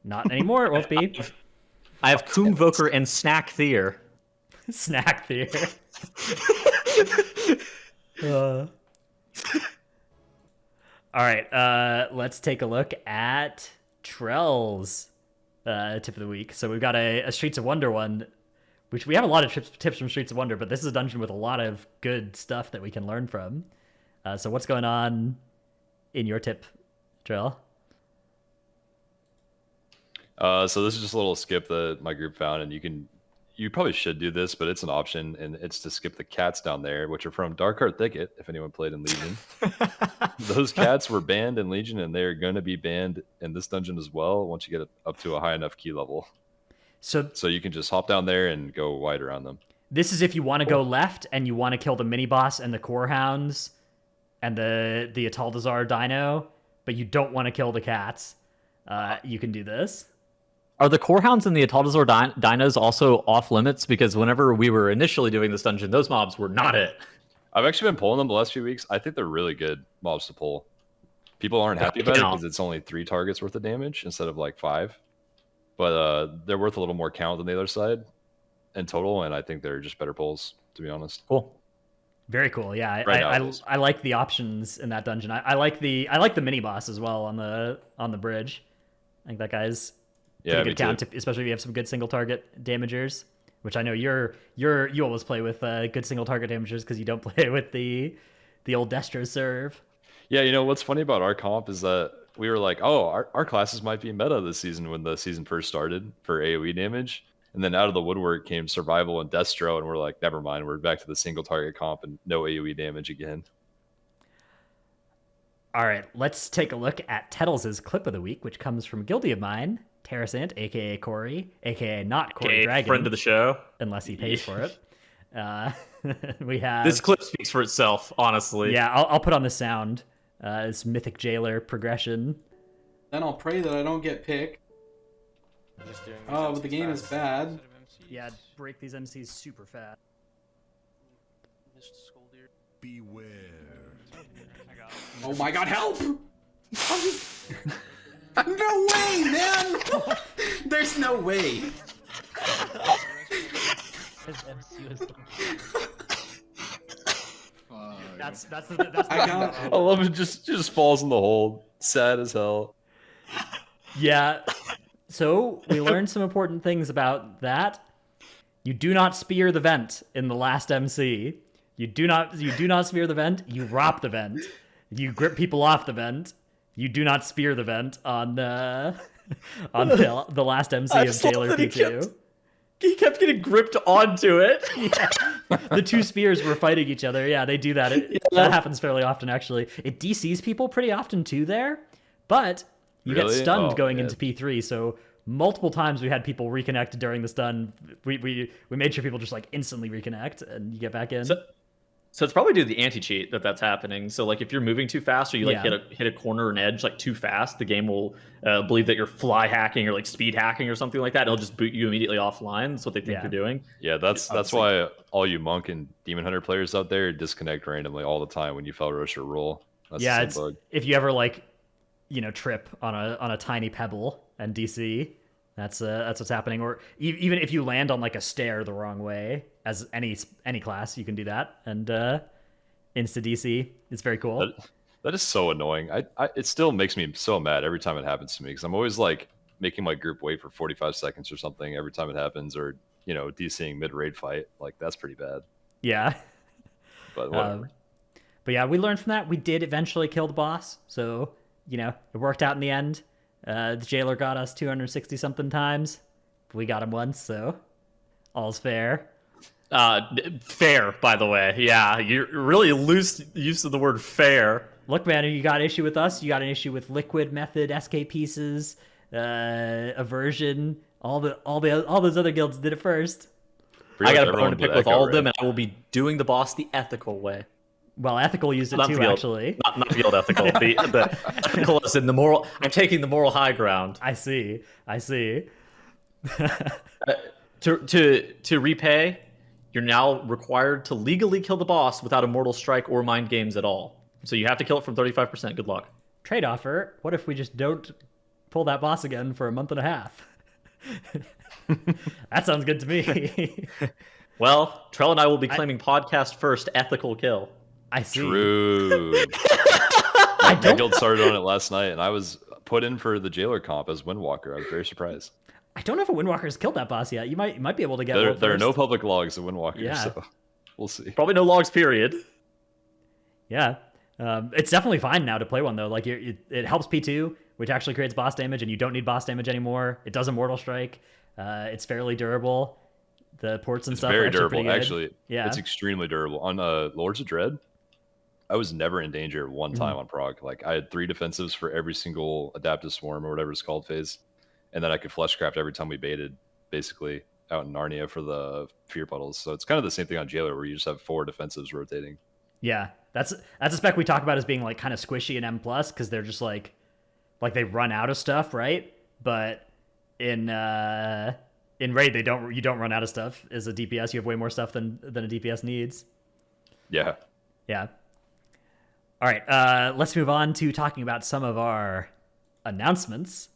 Not anymore. It won't be. I have Coom Voker and Snack Thier. Snack Thier. All right. Let's take a look at Trell's tip of the week. So we've got a Streets of Wonder one, which we have a lot of tips from Streets of Wonder, but this is a dungeon with a lot of good stuff that we can learn from. So what's going on in your tip, Trell? So this is just a little skip that my group found, and you you probably should do this, but it's an option, and it's to skip the cats down there, which are from Darkheart Thicket. If anyone played in Legion, those cats were banned in Legion, and they're going to be banned in this dungeon as well once you get up to a high enough key level. So you can just hop down there and go wide around them. This is if you want to go left and you want to kill the mini boss and the core hounds and the Ataldazar Dino, but you don't want to kill the cats. You can do this. Are the core hounds and the Ataldazar dinos also off limits? Because whenever we were initially doing this dungeon, those mobs were not it. I've actually been pulling them the last few weeks. I think they're really good mobs to pull. People aren't happy about it because it's only 3 targets worth of damage instead of like 5. But they're worth a little more count than the other side in total, and I think they're just better pulls, to be honest. Cool. Very cool. Yeah, Right I like the options in that dungeon. I like the mini boss as well on the bridge. I think that guy's pretty good count, especially if you have some good single target damagers, which I know you always play with good single target damagers because you don't play with the old Destro serve. Yeah, you know what's funny about our comp is that we were like, oh, our classes might be meta this season when the season first started for AoE damage. And then out of the woodwork came Survival and Destro, and we're like, never mind, we're back to the single target comp and no AoE damage again. All right, let's take a look at Tettles' clip of the week, which comes from Guilty of Mine, Terrasant, a.k.a. Corey, a.k.a. not Corey Dragon. Friend of the show. Unless he pays for it. We have... This clip speaks for itself, honestly. Yeah, I'll put on the sound. This Mythic Jailer progression. Then I'll pray that I don't get picked. Oh, but the game is bad. Yeah, break these MCs super fast. Beware. Oh my god, help! No way, man! There's no way. That's I love it. Just falls in the hole. Sad as hell. Yeah. So we learned some important things about that. You do not spear the vent in the last MC. You do not spear the vent. You rop the vent. You grip people off the vent. You do not spear the vent on the last MC of Jailer P2. He kept getting gripped onto it. Yeah. The 2 spears were fighting each other. Yeah, they do that. That happens fairly often, actually. It DCs people pretty often too there, but you get stunned going into P3. So multiple times we had people reconnect during the stun. We made sure people just like instantly reconnect and you get back in. So it's probably due to the anti-cheat that's happening. So like if you're moving too fast or you like hit a corner or an edge like too fast, the game will believe that you're fly hacking or like speed hacking or something like that. It'll just boot you immediately offline. That's what they think you're doing. Yeah, that's why all you Monk and Demon Hunter players out there disconnect randomly all the time when you fell rush or roll. That's the same bug. If you ever like, trip on a tiny pebble and DC, that's what's happening. Or even if you land on like a stair the wrong way, as any class, you can do that and insta DC. It's very cool. That is so annoying. It still makes me so mad every time it happens to me because I'm always like making my group wait for 45 seconds or something every time it happens, or DCing mid raid fight. Like that's pretty bad. Yeah. But whatever. But yeah, we learned from that. We did eventually kill the boss, so it worked out in the end. The jailer got us 260 something times. We got him once, so all's fair. Fair, by the way. Yeah, you're really loose use of the word fair. Look, man, you got an issue with us. You got an issue with Liquid, Method, SK Pieces, Aversion. All those other guilds did it first. I got a bone to pick with all of them, and I will be doing the boss the ethical way. Well, ethical used it too, actually. Not field ethical. The ethical is in the moral. I'm taking the moral high ground. I see. To repay, you're now required to legally kill the boss without Immortal Strike or Mind Games at all. So you have to kill it from 35%. Good luck. Trade offer. What if we just don't pull that boss again for a month and a half? That sounds good to me. Well, Trell and I will be claiming podcast first ethical kill. I see. True. My guild started on it last night, and I was put in for the jailer comp as Windwalker. I was very surprised. I don't know if a Windwalker's killed that boss yet. You might be able to get there are no public logs of Windwalker, so we'll see. Probably no logs, period. Yeah. It's definitely fine now to play one, though. Like it helps P2, which actually creates boss damage, and you don't need boss damage anymore. It does Immortal Strike. It's fairly durable. The ports and It's stuff are very actually pretty durable. good. Actually, Yeah. it's extremely durable. On Lords of Dread, I was never in danger one time on Prog. Like I had 3 defensives for every single adaptive swarm or whatever it's called phase, and then I could fleshcraft every time we baited, basically out in Narnia for the fear puddles. So it's kind of the same thing on Jailer, where you just have 4 defensives rotating. Yeah, that's a spec we talk about as being like kind of squishy in M plus because they're just like they run out of stuff, right? But in raid you don't run out of stuff. As a DPS, you have way more stuff than a DPS needs. Yeah. Yeah. All right, let's move on to talking about some of our announcements.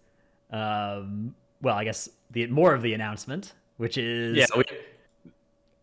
Well, I guess more of the announcement, which is a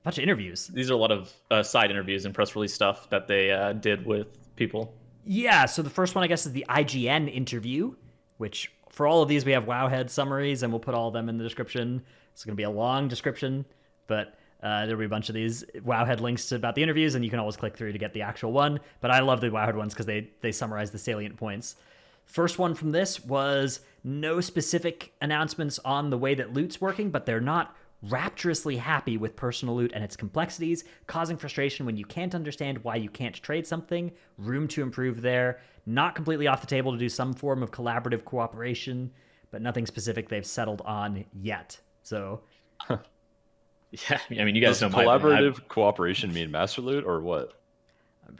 bunch of interviews. These are a lot of side interviews and press release stuff that they did with people. Yeah, so the first one, I guess, is the IGN interview, which for all of these, we have Wowhead summaries, and we'll put all of them in the description. It's going to be a long description, but there'll be a bunch of these Wowhead links about the interviews, and you can always click through to get the actual one. But I love the Wowhead ones because they summarize the salient points. First one from this was no specific announcements on the way that loot's working, but they're not rapturously happy with personal loot and its complexities, causing frustration when you can't understand why you can't trade something. Room to improve there. Not completely off the table to do some form of collaborative cooperation, but nothing specific they've settled on yet. So, yeah, I mean, you guys know my collaborative cooperation mean master loot or what?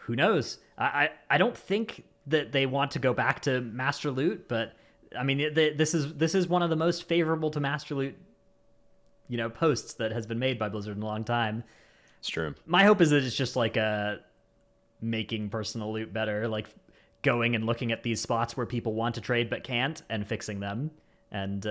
Who knows? I don't think that they want to go back to master loot, but I mean, this is one of the most favorable to master loot, posts that has been made by Blizzard in a long time. It's true. My hope is that it's just like making personal loot better, like going and looking at these spots where people want to trade but can't and fixing them. And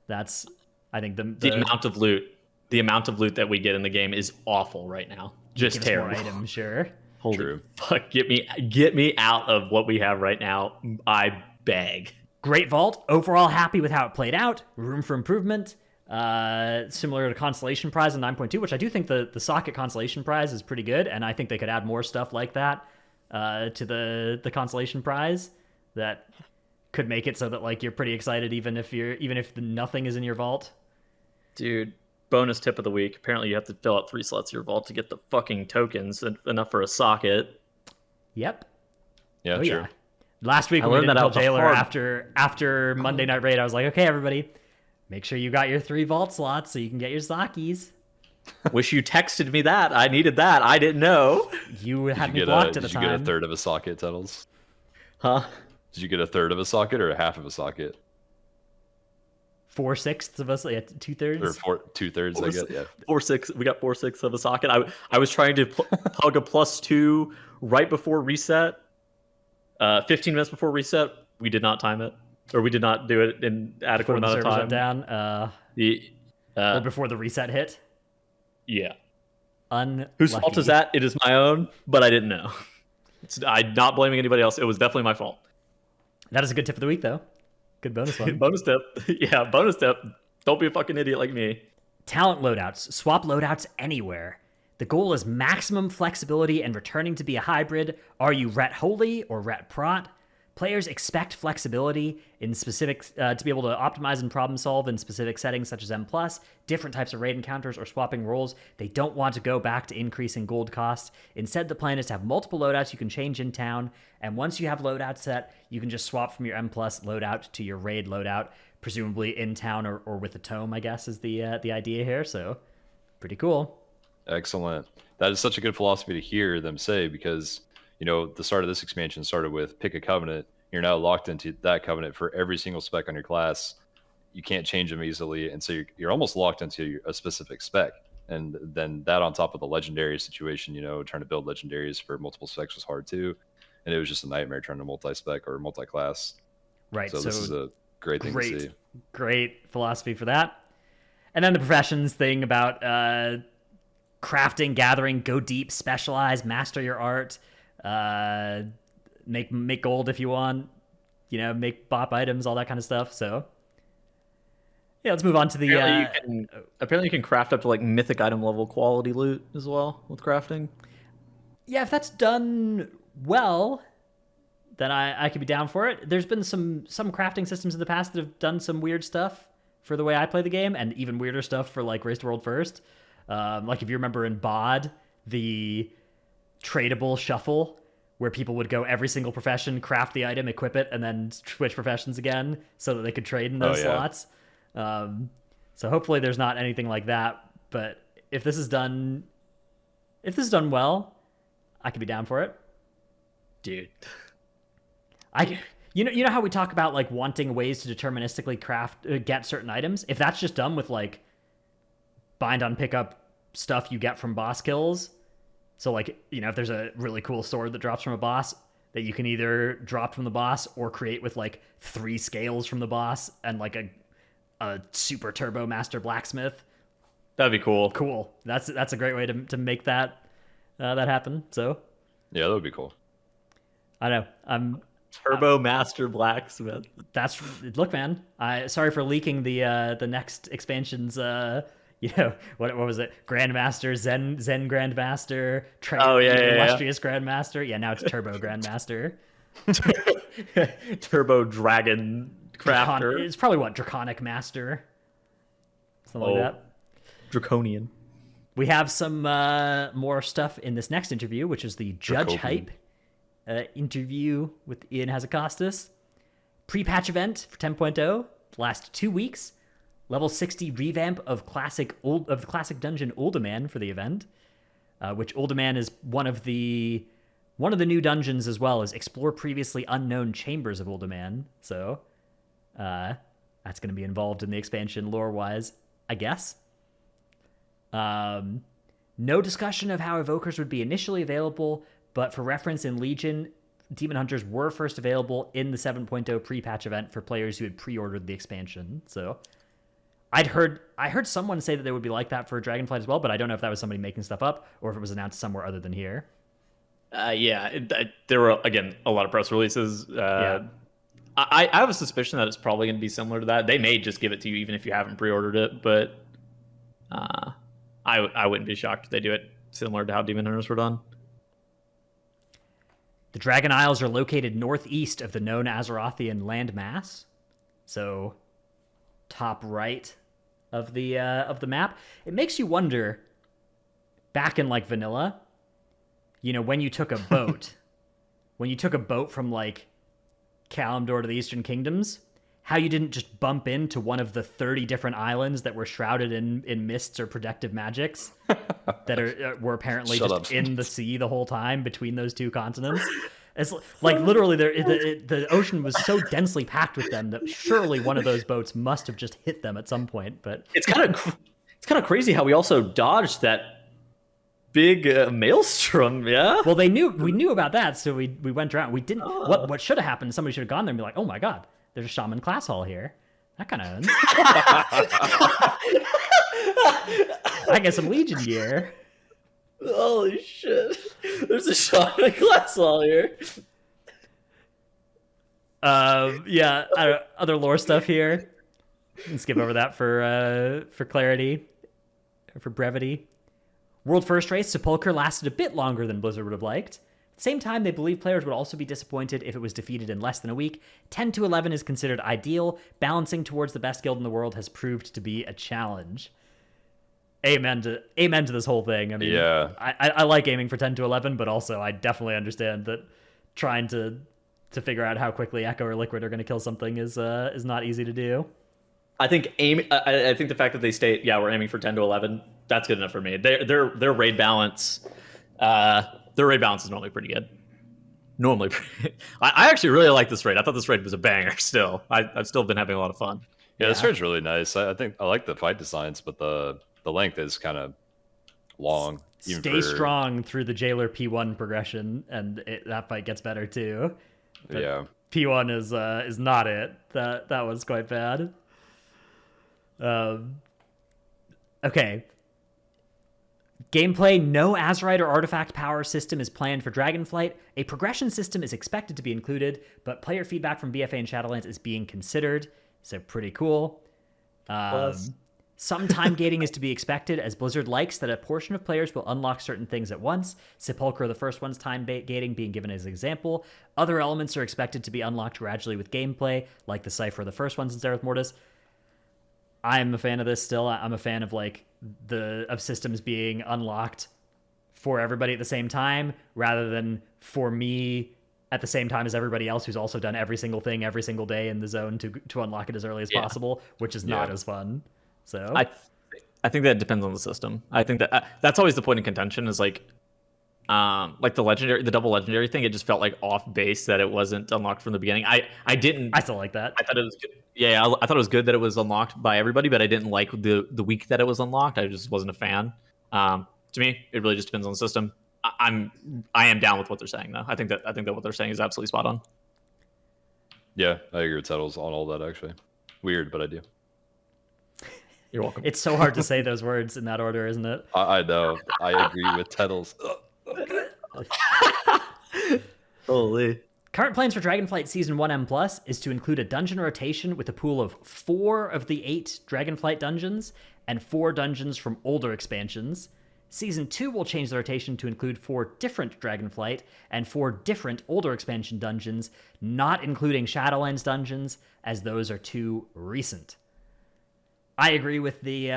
that's, I think, the amount of loot. The amount of loot that we get in the game is awful right now. Just terrible. More items, sure. Holy True. fuck! Get me out of what we have right now. I beg. Great vault. Overall, happy with how it played out. Room for improvement. Similar to Constellation Prize in 9.2, which I do think the Socket Constellation Prize is pretty good, and I think they could add more stuff like that to the Constellation Prize that could make it so that like you're pretty excited even if nothing is in your vault. Dude, bonus tip of the week. Apparently you have to fill out 3 slots of your vault to get the fucking tokens, enough for a socket. Yep. Yeah, true. Yeah. Last week I when we learned did that Kill out the Jailer hard- after Monday Night Raid, I was like, okay, everybody, make sure you got your 3 vault slots so you can get your Sakis. Wish you texted me that. I needed that. I didn't know. You had me blocked at the time. Did you get a third of a socket, Tuttles? Huh? Did you get a third of a socket or a half of a socket? 4/6 of us, yeah, 2/3. Or 2/3, I guess. Yeah. 4/6. We got 4/6 of a socket. I was trying to plug a +2 right before reset. 15 minutes before reset. We did not time it, or we did not do it in adequate Before the amount of servers time. went down. Or before the reset hit. Yeah. Unlucky. Whose fault is that? It is my own, but I didn't know. I'm not blaming anybody else. It was definitely my fault. That is a good tip of the week, though. Good bonus one. Bonus tip. Yeah, bonus tip. Don't be a fucking idiot like me. Talent loadouts. Swap loadouts anywhere. The goal is maximum flexibility and returning to be a hybrid. Are you Ret Holy or Ret Prot? Players expect flexibility in specific to be able to optimize and problem solve in specific settings such as M+, different types of raid encounters, or swapping roles. They don't want to go back to increasing gold costs. Instead, the plan is to have multiple loadouts you can change in town, and once you have loadout set, you can just swap from your M+ loadout to your raid loadout, presumably in town or with a tome, I guess, is the idea here. So, pretty cool. Excellent. That is such a good philosophy to hear them say, because the start of this expansion started with pick a covenant. You're now locked into that covenant for every single spec on your class. You can't change them easily, and so you're almost locked into a specific spec. And then that on top of the legendary situation, trying to build legendaries for multiple specs was hard too, and it was just a nightmare trying to multi-spec or multi-class. Right. So this is a great thing to see. Great philosophy for that. And then the professions thing about crafting, gathering, go deep, specialize, master your art. Make gold if you want, make bop items, all that kind of stuff. So yeah, let's move on to the apparently you can craft up to like mythic item level quality loot as well with crafting. Yeah, if that's done well, then I could be down for it. There's been some crafting systems in the past that have done some weird stuff. for the way I play the game, and even weirder stuff for like Race to World First. Like if you remember in BOD, the tradable shuffle where people would go every single profession, craft the item, equip it, and then switch professions again so that they could trade in those slots. So hopefully there's not anything like that. But if this is done well, I could be down for it, dude. You know how we talk about like wanting ways to deterministically get certain items? If that's just done with like bind on pickup stuff you get from boss kills. So like, if there's a really cool sword that drops from a boss that you can either drop from the boss or create with like 3 scales from the boss and like a super turbo master blacksmith. That'd be cool. Cool. That's a great way to make that happen. So yeah, that would be cool. I know. Turbo master blacksmith. Look, man. Sorry for leaking the next expansion's what was it? Grandmaster, Zen Grandmaster, Illustrious Grandmaster. Yeah, now it's Turbo Grandmaster. Turbo Dragon Crafter. It's probably Draconic Master. Something like that. Draconian. We have some more stuff in this next interview, which is the Judge Hype interview with Ian Hazakostas. Pre-patch event for 10.0, last 2 weeks. Level 60 revamp of classic dungeon Uldaman for the event, which Uldaman is one of the new dungeons, as well as explore previously unknown chambers of Uldaman. So that's going to be involved in the expansion lore-wise, I guess. No discussion of how evokers would be initially available, but for reference, in Legion, Demon Hunters were first available in the 7.0 pre-patch event for players who had pre-ordered the expansion. So I heard someone say that they would be like that for Dragonflight as well, but I don't know if that was somebody making stuff up or if it was announced somewhere other than here. There were, again, a lot of press releases. I have a suspicion that it's probably going to be similar to that. They may just give it to you even if you haven't pre-ordered it, but I wouldn't be shocked if they do it similar to how Demon Hunters were done. The Dragon Isles are located northeast of the known Azerothian landmass, so top right of the map. It makes you wonder, back in like vanilla, when you took a boat, from like Kalimdor to the Eastern Kingdoms, how you didn't just bump into one of the 30 different islands that were shrouded in mists or protective magics that were apparently in the sea the whole time between those two continents. It's like literally the ocean was so densely packed with them that surely one of those boats must have just hit them at some point. But it's kind of crazy how we also dodged that big maelstrom. Yeah. Well, we knew about that, so we went around. We didn't. What should have happened? Somebody should have gone there and be like, "Oh my god, there's a shaman class hall here. That kind of. I get some Legion gear." Holy shit! There's a shaman class hall here. Other lore stuff here. Let's skip over that for clarity, for brevity. World First Race, Sepulchre lasted a bit longer than Blizzard would have liked. At the same time, they believe players would also be disappointed if it was defeated in less than a week. 10 to 11 is considered ideal. Balancing towards the best guild in the world has proved to be a challenge. Amen to this whole thing. I mean, yeah. I like aiming for 10 to 11, but also I definitely understand that trying to figure out how quickly Echo or Liquid are going to kill something is not easy to do. I think the fact that they state, we're aiming for 10 to 11, that's good enough for me. Their raid balance, is normally pretty good. I actually really like this raid. I thought this raid was a banger. Still, I've still been having a lot of fun. Yeah, this raid's really nice. I think I like the fight designs, but the length is kind of long. Stay strong through the Jailer P1 progression, and that fight gets better too. But yeah, P1 is not it. That was quite bad. Okay. Gameplay: no Azerite or artifact power system is planned for Dragonflight. A progression system is expected to be included, but player feedback from BFA and Shadowlands is being considered. So pretty cool. Some time gating is to be expected, as Blizzard likes that a portion of players will unlock certain things at once. Sepulchre, the first one's time gating being given as an example. Other elements are expected to be unlocked gradually with gameplay, like the Cypher, the first one's in Zereth Mortis. I'm a fan of this still. I'm a fan of like of systems being unlocked for everybody at the same time rather than for me at the same time as everybody else who's also done every single thing every single day in the zone to unlock it as early as possible, which is not as fun. So I think that depends on the system. I think that that's always the point in contention is like the double legendary thing. It just felt like off base that it wasn't unlocked from the beginning. I still like that. I thought it was good. Yeah, I thought it was good that it was unlocked by everybody, but I didn't like the week that it was unlocked. I just wasn't a fan. To me, it really just depends on the system. I am down with what they're saying though. I think that what they're saying is absolutely spot on. Yeah, I agree with Settles on all that actually. Weird, but I do. You're welcome. It's so hard to say those words in that order, isn't it? I know. I agree with Tettles. Holy. Current plans for Dragonflight Season 1M Plus is to include a dungeon rotation with a pool of 4 of the 8 Dragonflight dungeons and 4 dungeons from older expansions. Season 2 will change the rotation to include 4 different Dragonflight and 4 different older expansion dungeons, not including Shadowlands dungeons, as those are too recent. I agree with the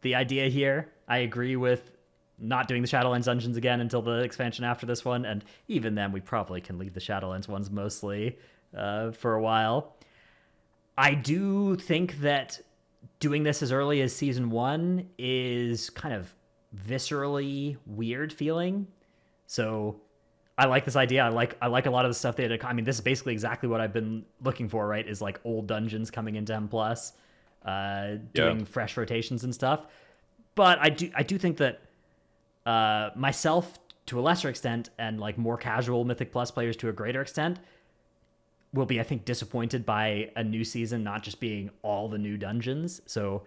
idea here. I agree with not doing the Shadowlands dungeons again until the expansion after this one, and even then we probably can leave the Shadowlands ones mostly for a while. I do think that doing this as early as Season 1 is kind of viscerally weird feeling. So I like this idea. I like a lot of the stuff they did. I mean, this is basically exactly what I've been looking for, right? Is like old dungeons coming into M+, doing fresh rotations and stuff. But I do think that myself, to a lesser extent, and like more casual Mythic Plus players to a greater extent, will be, I think, disappointed by a new season not just being all the new dungeons. So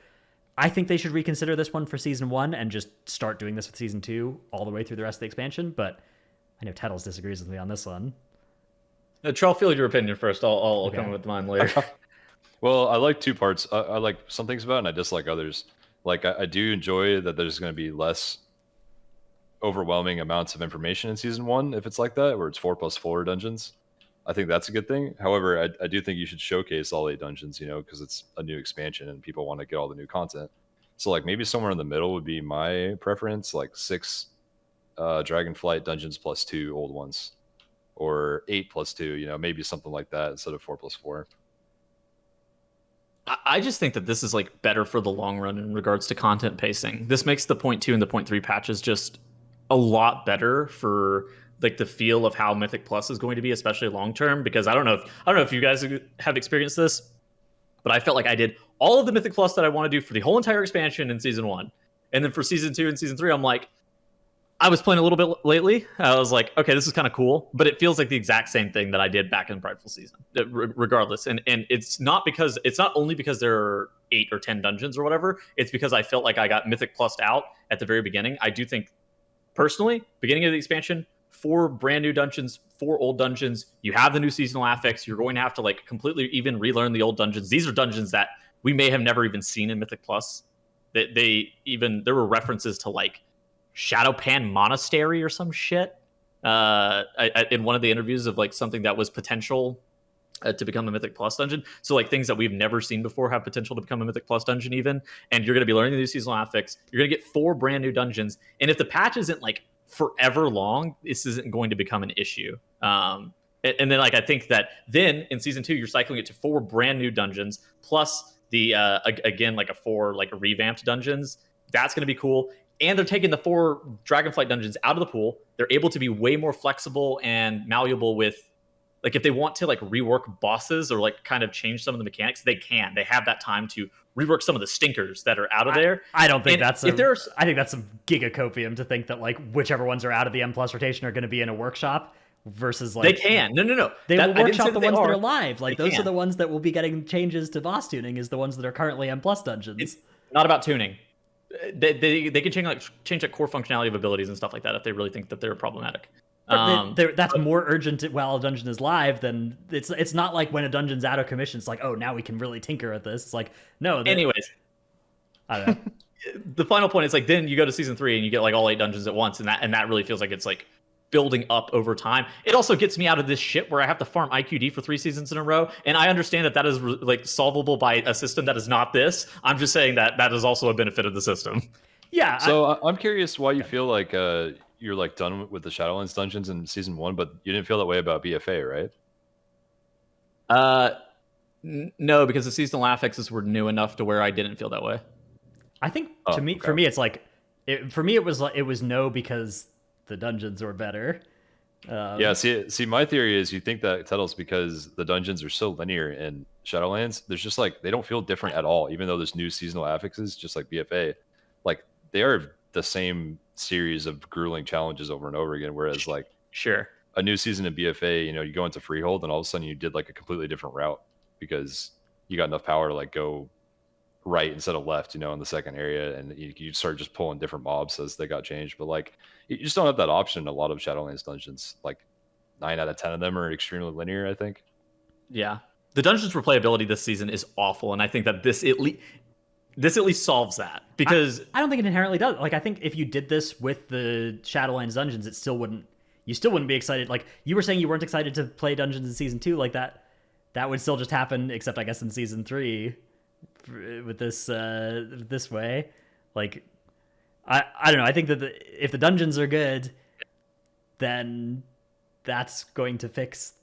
I think they should reconsider this one for Season 1 and just start doing this with Season 2 all the way through the rest of the expansion. But I know Tettles disagrees with me on this one. Trell, field your opinion first. I'll come with mine later. Well, I like 2 parts. I like some things about it and I dislike others. Like, I do enjoy that there's going to be less overwhelming amounts of information in Season 1 if it's like that, where it's 4+4 dungeons. I think that's a good thing. However, I do think you should showcase all 8 dungeons, because it's a new expansion and people want to get all the new content. So, like, maybe somewhere in the middle would be my preference, like 6 Dragonflight dungeons plus 2 old ones, or 8 plus 2, maybe something like that instead of 4+4. I just think that this is like better for the long run in regards to content pacing. This makes the 0.2 and the 0.3 patches just a lot better for like the feel of how Mythic Plus is going to be, especially long term. Because I don't know if you guys have experienced this, but I felt like I did all of the Mythic Plus that I want to do for the whole entire expansion in Season 1, and then for Season 2 and Season 3, I'm like, I was playing a little bit lately. I was like, okay, this is kind of cool, but it feels like the exact same thing that I did back in Prideful Season, regardless. And it's not only because there are 8 or 10 dungeons or whatever. It's because I felt like I got Mythic Plussed out at the very beginning. I do think, personally, beginning of the expansion, 4 brand new dungeons, 4 old dungeons. You have the new seasonal affix. You're going to have to like completely even relearn the old dungeons. These are dungeons that we may have never even seen in Mythic Plus. That there were references to like Shadowpan Monastery or some shit in one of the interviews of like something that was potential to become a Mythic Plus dungeon. So like things that we've never seen before have potential to become a Mythic Plus dungeon even. And you're going to be learning the new seasonal affix. You're going to get 4 brand new dungeons. And if the patch isn't like forever long, this isn't going to become an issue. And then like I think that then in Season 2 you're cycling it to 4 brand new dungeons plus the again like a 4 like revamped dungeons. That's going to be cool. And they're taking the 4 Dragonflight dungeons out of the pool. They're able to be way more flexible and malleable with, like, if they want to like rework bosses or like kind of change some of the mechanics, they can. They have that time to rework some of the stinkers that are out of there. I don't think I think that's some gigacopium to think that like whichever ones are out of the M+ rotation are going to be in a workshop versus like they can. No. They will workshop the ones that are live. Like those are the ones that will be getting changes to boss tuning. Is the ones that are currently M+ dungeons. It's not about tuning. They can change like core functionality of abilities and stuff like that if they really think that they're problematic. That's more urgent while a dungeon is live than it's not like when a dungeon's out of commission. It's like, oh, now we can really tinker at this. It's like, no. Anyways, I don't know. The final point is like then you go to Season 3 and you get like all 8 dungeons at once, and that really feels like it's like building up over time. It also gets me out of this shit where I have to farm IQD for 3 seasons in a row. And I understand that is like solvable by a system that is not this. I'm just saying that is also a benefit of the system. Yeah. So I'm curious why you feel like you're like done with the Shadowlands dungeons in season 1, but you didn't feel that way about BFA, right? No, because the seasonal affixes were new enough to where I didn't feel that way. I think for me, it's like, for me, it was no because the dungeons were better. Yeah, see, my theory is you think that Tuttle's because the dungeons are so linear in Shadowlands. There's just like they don't feel different at all, even though there's new seasonal affixes, just like BFA. Like they are the same series of grueling challenges over and over again. Whereas like sure, a new season of BFA, you go into Freehold, and all of a sudden you did like a completely different route because you got enough power to like go right instead of left, in the second area, and you start just pulling different mobs as they got changed. But like you just don't have that option in a lot of Shadowlands dungeons. Like 9 out of 10 of them are extremely linear, I think. Yeah, the dungeons replayability this season is awful, and I think that this at least solves that, because I don't think it inherently does. Like, I think if you did this with the Shadowlands dungeons, you still wouldn't be excited. Like you were saying, you weren't excited to play dungeons in season 2. Like that would still just happen, except I guess in season 3 with this way. Like I don't know. I think that if the dungeons are good, then that's going to fix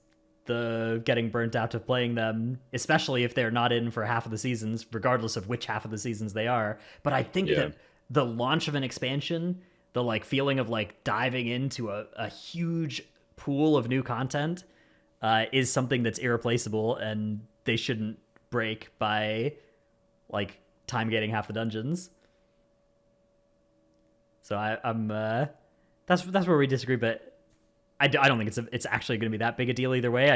the getting burnt out of playing them, especially if they're not in for half of the seasons, regardless of which half of the seasons they are. But I think that the launch of an expansion, the like feeling of like diving into a huge pool of new content, is something that's irreplaceable, and they shouldn't break by like time gating half the dungeons. So I'm that's where we disagree, but I don't think it's actually going to be that big a deal either way.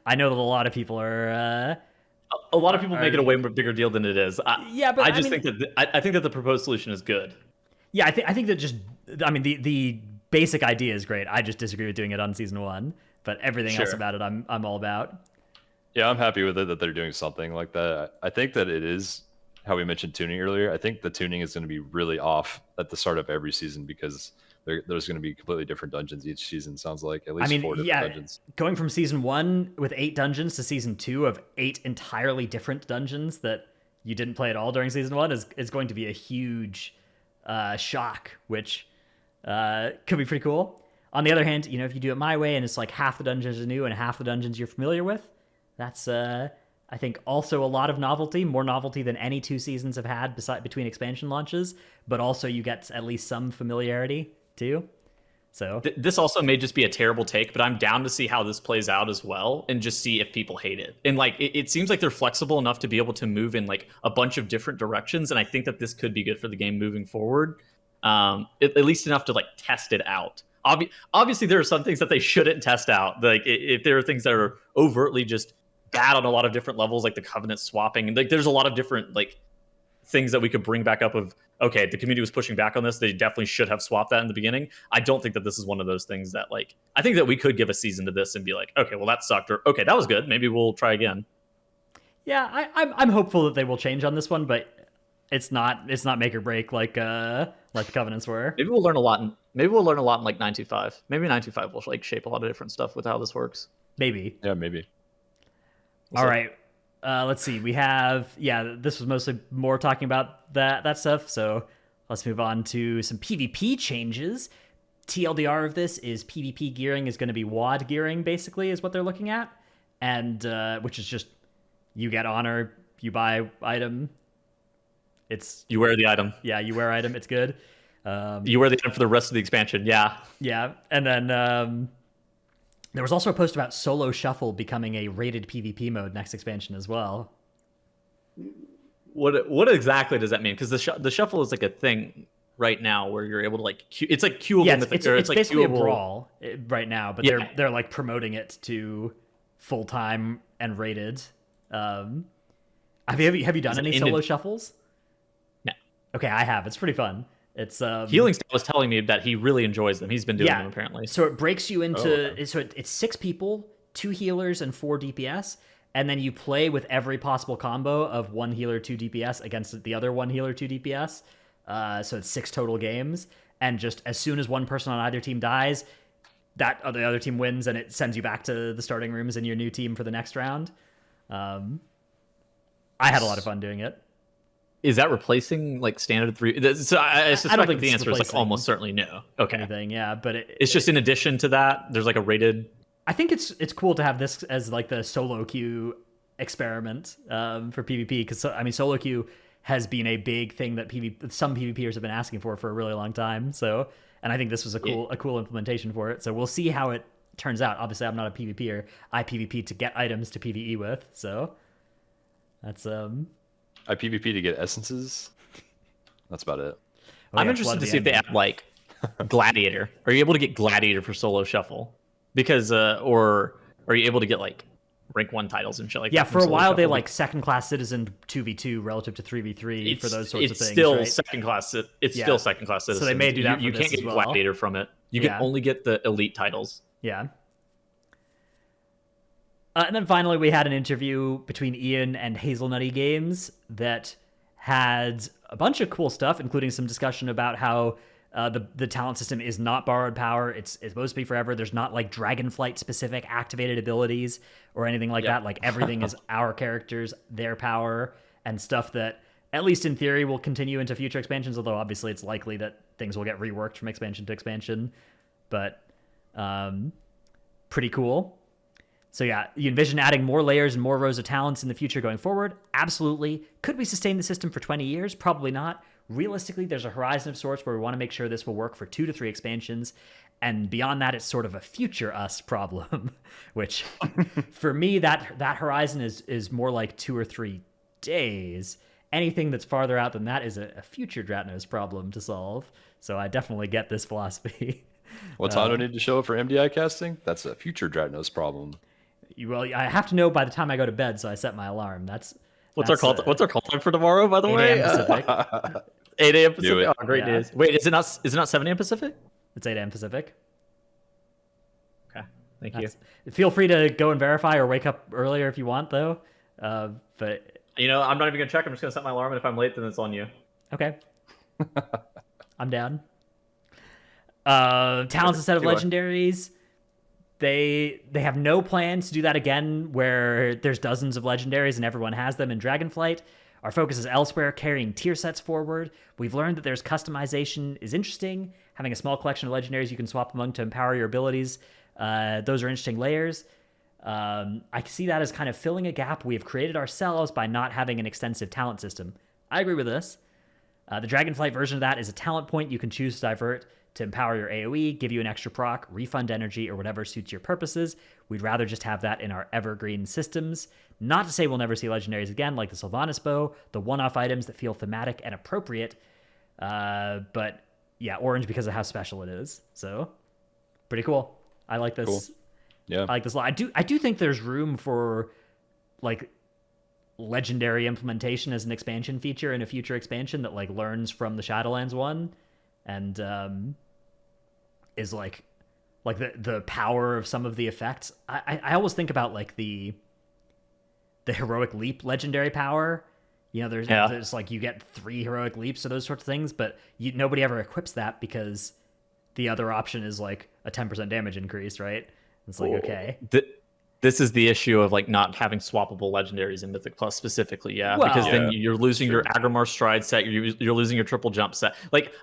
I know that a lot of people are make it a way bigger deal than it is. I think that the proposed solution is good. Yeah, I think that the basic idea is great. I just disagree with doing it on season 1, but everything else about it I'm all about. Yeah, I'm happy with it that they're doing something like that. I think that it is how we mentioned tuning earlier. I think the tuning is going to be really off at the start of every season because there's going to be completely different dungeons each season. Sounds like at least 4 different dungeons. Going from season 1 with 8 dungeons to season 2 of 8 entirely different dungeons that you didn't play at all during season 1 is going to be a huge shock, which could be pretty cool. On the other hand, if you do it my way and it's like half the dungeons are new and half the dungeons you're familiar with, that's I think also a lot of novelty, more novelty than any 2 seasons have had between expansion launches, but also you get at least some familiarity too. So this also may just be a terrible take, but I'm down to see how this plays out as well and just see if people hate it. And like it seems like they're flexible enough to be able to move in like a bunch of different directions, and I think that this could be good for the game moving forward. At least enough to like test it out. Obviously there are some things that they shouldn't test out. Like if there are things that are overtly just bad on a lot of different levels, like the covenant swapping, and like there's a lot of different like things that we could bring back up of, okay, the community was pushing back on this, they definitely should have swapped that in the beginning. I don't think that this is one of those things that like, I think that we could give a season to this and be like, okay, well that sucked, or okay, that was good, maybe we'll try again. Yeah, I'm hopeful that they will change on this one, but it's not make or break like the covenants were. Maybe we'll learn a lot in like 925. Maybe 925 will like shape a lot of different stuff with how this works. Maybe. Yeah, maybe. All right. Let's see. We have, this was mostly more talking about that stuff. So let's move on to some PvP changes. TLDR of this is PvP gearing is going to be WoD gearing, basically, is what they're looking at. And which is just, you get honor, you buy item. You wear the item. Yeah, you wear item. It's good. You wear the item for the rest of the expansion. Yeah. Yeah. And then there was also a post about solo shuffle becoming a rated PvP mode next expansion as well. What exactly does that mean? Because the shuffle is like a thing right now where you're able to like it's like queuable. Yeah, it's like basically queuable. A brawl right now, but they're like promoting it to full time and rated. Have you done any solo shuffles? No. Okay, I have. It's pretty fun. It's Healing Stat was telling me that he really enjoys them. He's been doing them apparently. So it breaks you into it's 6 people, 2 healers and 4 DPS, and then you play with every possible combo of 1 healer, 2 DPS against the other 1 healer, 2 DPS. So it's 6 total games, and just as soon as one person on either team dies, the other team wins and it sends you back to the starting rooms and your new team for the next round. I had a lot of fun doing it. Is that replacing like standard 3? So I suspect don't think the it's answer is like almost certainly no. Okay. Anything, yeah, but it's just in addition to that, there's like a rated. I think it's cool to have this as like the solo queue experiment for PvP, because I mean solo queue has been a big thing that some PvPers have been asking for a really long time. So, and I think this was a cool implementation for it. So we'll see how it turns out. Obviously, I'm not a PvPer. I PvP to get items to PvE with. So that's I PvP to get essences. That's about it. I'm interested to see if they add like Gladiator. Are you able to get Gladiator for solo shuffle? Because or are you able to get like rank 1 titles and shit like that? Yeah, for a while they like second class citizen 2v2 relative to 3v3 for those sorts of things. It's still right? second class. It's still second class citizen. So they may do that. You can't get Gladiator from it. You can only get the elite titles. Yeah. And then finally, we had an interview between Ian and Hazelnutty Games that had a bunch of cool stuff, including some discussion about how the talent system is not borrowed power. It's supposed to be forever. There's not like Dragonflight specific activated abilities or anything like that. Like everything is our characters, their power, and stuff that, at least in theory, will continue into future expansions, although obviously it's likely that things will get reworked from expansion to expansion. But pretty cool. So yeah, you envision adding more layers and more rows of talents in the future going forward? Absolutely. Could we sustain the system for 20 years? Probably not. Realistically, there's a horizon of sorts where we want to make sure this will work for 2 to 3 expansions. And beyond that, it's sort of a future us problem, which for me, that horizon is more like 2 or 3 days. Anything that's farther out than that is a future Dratnos problem to solve. So I definitely get this philosophy. What's Hondo need to show up for MDI casting? That's a future Dratnos problem. Well, I have to know by the time I go to bed, so I set my alarm. What's our call time for tomorrow? By the 8 way, a.m. Pacific. 8 a.m. Pacific. Oh, great Yeah. news. Wait, is it not 7 a.m. Pacific? It's 8 a.m. Pacific. Okay, thank you. Feel free to go and verify or wake up earlier if you want, though. But I'm not even gonna check. I'm just gonna set my alarm, and if I'm late, then it's on you. Okay. I'm down. Talents instead of legendaries. They have no plans to do that again, where there's dozens of legendaries and everyone has them in Dragonflight. Our focus is elsewhere, carrying tier sets forward. We've learned that there's customization is interesting. Having a small collection of legendaries you can swap among to empower your abilities. Those are interesting layers. I see that as kind of filling a gap we have created ourselves by not having an extensive talent system. I agree with this. The Dragonflight version of that is a talent point you can choose to divert to empower your AoE, give you an extra proc, refund energy, or whatever suits your purposes. We'd rather just have that in our evergreen systems. Not to say we'll never see legendaries again, like the Sylvanas bow, the one-off items that feel thematic and appropriate. But yeah, orange because of how special it is. So pretty cool. I like this. Cool. Yeah, I like this a lot. I do think there's room for like legendary implementation as an expansion feature in a future expansion that like learns from the Shadowlands one and is like the power of some of the effects. I always think about like the heroic leap legendary power. You know, there's like you get 3 heroic leaps or those sorts of things, but nobody ever equips that because the other option is like a 10% damage increase, right? It's like, okay. This is the issue of like not having swappable legendaries in Mythic Plus specifically, because then you're losing your Agrimar Stride set, you're losing your triple jump set. Like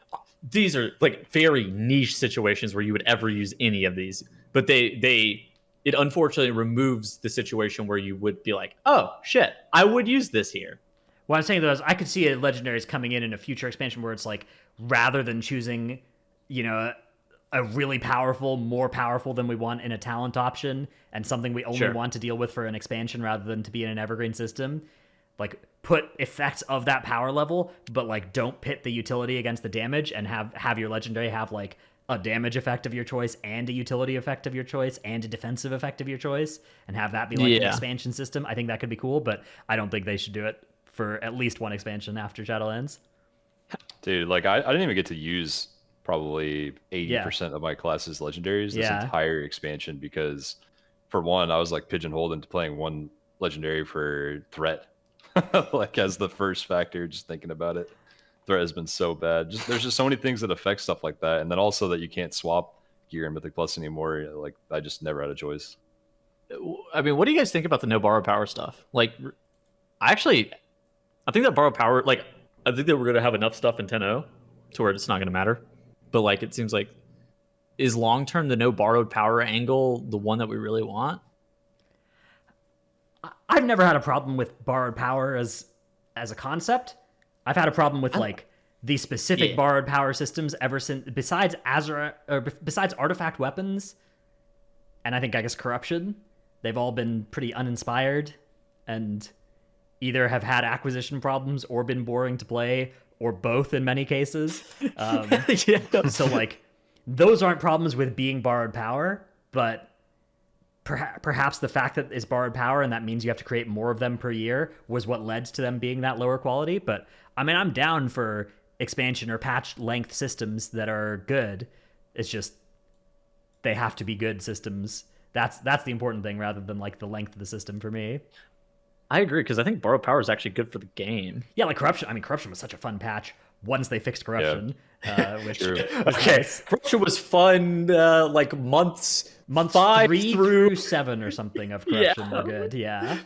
these are like very niche situations where you would ever use any of these, but it unfortunately removes the situation where you would be like, oh shit, I would use this here. What I'm saying though is I could see legendaries coming in a future expansion where it's like rather than choosing, a really powerful, more powerful than we want in a talent option and something we only want to deal with for an expansion rather than to be in an evergreen system, like put effects of that power level, but like don't pit the utility against the damage and have your legendary have like a damage effect of your choice and a utility effect of your choice and a defensive effect of your choice and have that be like an expansion system. I think that could be cool, but I don't think they should do it for at least one expansion after Shadowlands. Dude, like I didn't even get to use probably 80% of my class's legendaries this entire expansion because for one, I was like pigeonholed into playing one legendary for threat. Like as the first factor, just thinking about it. Threat has been so bad. There's just so many things that affect stuff like that. And then also that you can't swap gear in Mythic Plus anymore. Like I just never had a choice. I mean, what do you guys think about the no borrowed power stuff? Like, I think that borrowed power, like, I think that we're going to have enough stuff in 10.0 to where it's not going to matter. But, like, it seems like, is long-term the no borrowed power angle the one that we really want? I've never had a problem with borrowed power as a concept. I've had a problem with, like, the specific borrowed power systems ever since, besides artifact weapons, and I guess corruption, they've all been pretty uninspired and either have had acquisition problems or been boring to play, or both in many cases. So, like, those aren't problems with being borrowed power, but perhaps the fact that it's borrowed power and that means you have to create more of them per year was what led to them being that lower quality. But, I mean, I'm down for expansion or patch length systems that are good. It's just they have to be good systems. That's the important thing rather than, like, the length of the system for me. I agree, because I think borrowed power is actually good for the game. Yeah, like corruption. I mean, corruption was such a fun patch once they fixed corruption. Which was okay, nice. Corruption was fun. Like months 3 through 7 or something of corruption were good. Yeah.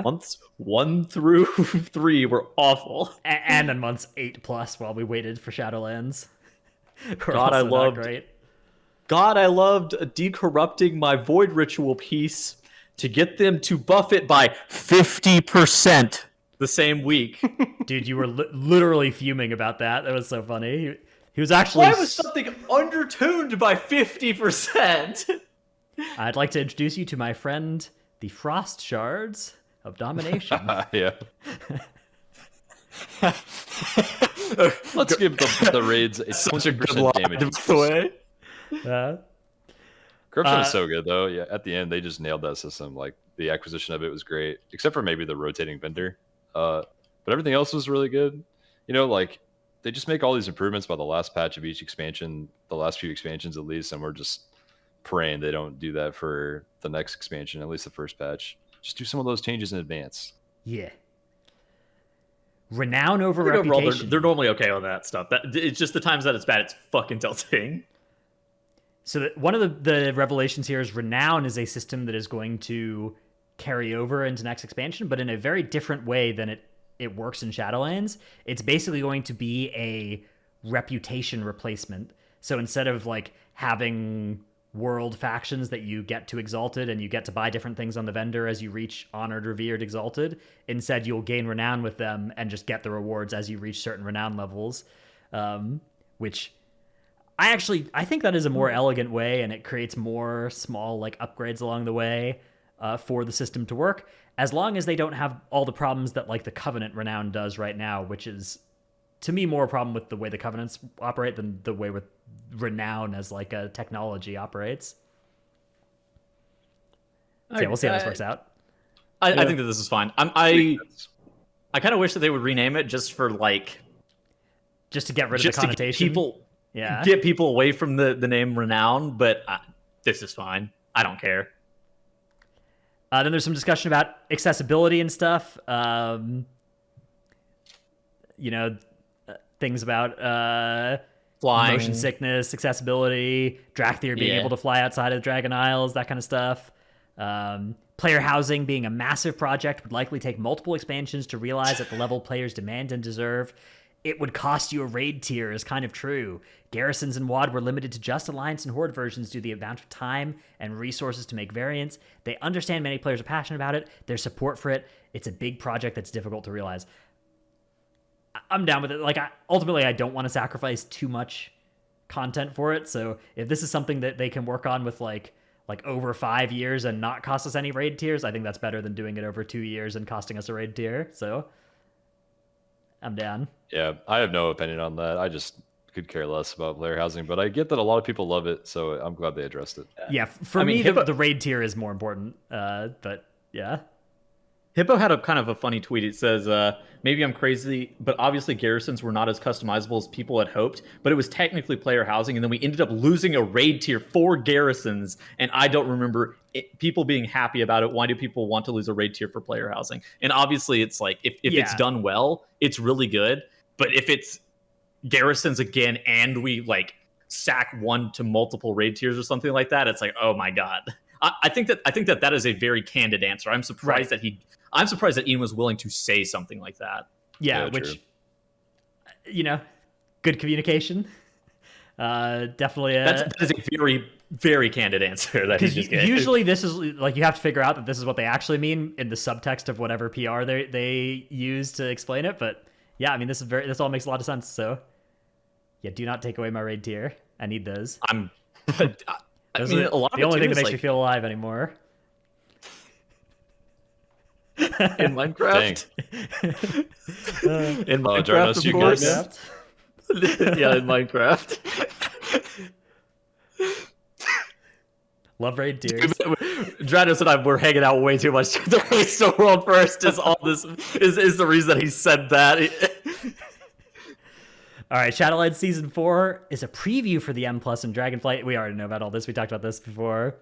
Months 1 through 3 were awful, and then months 8+ while we waited for Shadowlands. God, I loved decorrupting my Void Ritual piece to get them to buff it by 50% the same week. Dude, you were literally fuming about that. That was so funny. He was actually... Why was something undertuned by 50%? I'd like to introduce you to my friend, the Frost Shards of Domination. Yeah. Let's give the raids a Such a good 20% damage. Corruption is so good, though. Yeah, at the end, they just nailed that system. Like, the acquisition of it was great, except for maybe the rotating vendor. But everything else was really good. You know, like, they just make all these improvements by the last patch of each expansion, the last few expansions at least, and we're just praying they don't do that for the next expansion, at least the first patch. Just do some of those changes in advance. Yeah. Renown over reputation. Overall, they're normally okay with that stuff. It's just the times that it's bad, it's fucking tilting. So one of the revelations here is Renown is a system that is going to carry over into next expansion, but in a very different way than it works in Shadowlands. It's basically going to be a reputation replacement. So instead of, like, having world factions that you get to Exalted and you get to buy different things on the vendor as you reach Honored, Revered, Exalted, instead you'll gain Renown with them and just get the rewards as you reach certain Renown levels, which... I think that is a more elegant way, and it creates more small, like, upgrades along the way for the system to work, as long as they don't have all the problems that, like, the Covenant Renown does right now, which is, to me, more a problem with the way the Covenants operate than the way with Renown as, like, a technology operates. So yeah, we'll see how this works out. I think that this is fine. I kind of wish that they would rename it just for, like... Just to get rid of the connotation. Get people away from the name Renown, but this is fine. I don't care. Then there's some discussion about accessibility and stuff. Things about flying, motion sickness, accessibility, Drakthir being able to fly outside of the Dragon Isles, that kind of stuff. Player housing being a massive project would likely take multiple expansions to realize at the level players demand and deserve. It would cost you a raid tier is kind of true. Garrisons in WoD were limited to just Alliance and Horde versions due to the amount of time and resources to make variants. They understand many players are passionate about it. There's support for it. It's a big project that's difficult to realize. I'm down with it. Like, ultimately, I don't want to sacrifice too much content for it. So if this is something that they can work on with like over 5 years and not cost us any raid tiers, I think that's better than doing it over 2 years and costing us a raid tier. So I'm down. Yeah, I have no opinion on that. I just could care less about player housing, but I get that a lot of people love it, so I'm glad they addressed it. Yeah, for me, the raid tier is more important. But yeah. Hippo had a kind of a funny tweet. It says, maybe I'm crazy, but obviously garrisons were not as customizable as people had hoped, but it was technically player housing, and then we ended up losing a raid tier for garrisons, and I don't remember people being happy about it. Why do people want to lose a raid tier for player housing? And obviously it's like, if it's done well, it's really good, but if it's garrisons again and we like sack one to multiple raid tiers or something like that, it's like, oh my god. I think that is a very candid answer. I'm surprised that Ian was willing to say something like that. Yeah, which, good communication. Definitely. That is a very, very candid answer that he just gave. Usually this is like, you have to figure out that this is what they actually mean in the subtext of whatever PR they use to explain it. But yeah, I mean, this all makes a lot of sense. So yeah, do not take away my raid tier. I need those. A lot of the only thing that makes me feel alive anymore. In Minecraft. In Minecraft, of course. Yeah, in Minecraft. Love raid tiers. Dranos and I were hanging out way too much. The race to world first is all this is the reason that he said that. All right, Shadowlands Season 4 is a preview for the M+ and Dragonflight. We already know about all this. We talked about this before.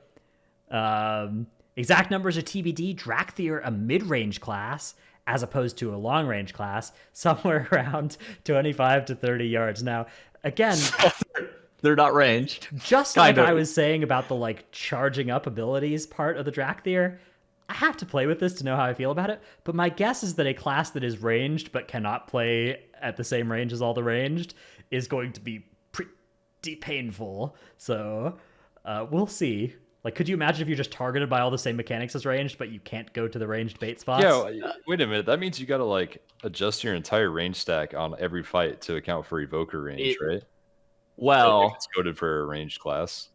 Exact numbers are TBD. Drakthir, a mid-range class, as opposed to a long-range class, somewhere around 25 to 30 yards. Now, again... They're not ranged. Just like I was saying about the charging up abilities part of the Drakthir, I have to play with this to know how I feel about it, but my guess is that a class that is ranged but cannot play at the same range as all the ranged is going to be pretty painful. So we'll see. Could you imagine if you're just targeted by all the same mechanics as ranged, but you can't go to the ranged bait spots? Yeah, wait a minute. That means you got to adjust your entire range stack on every fight to account for evoker range, right? Well, it's coded for a ranged class.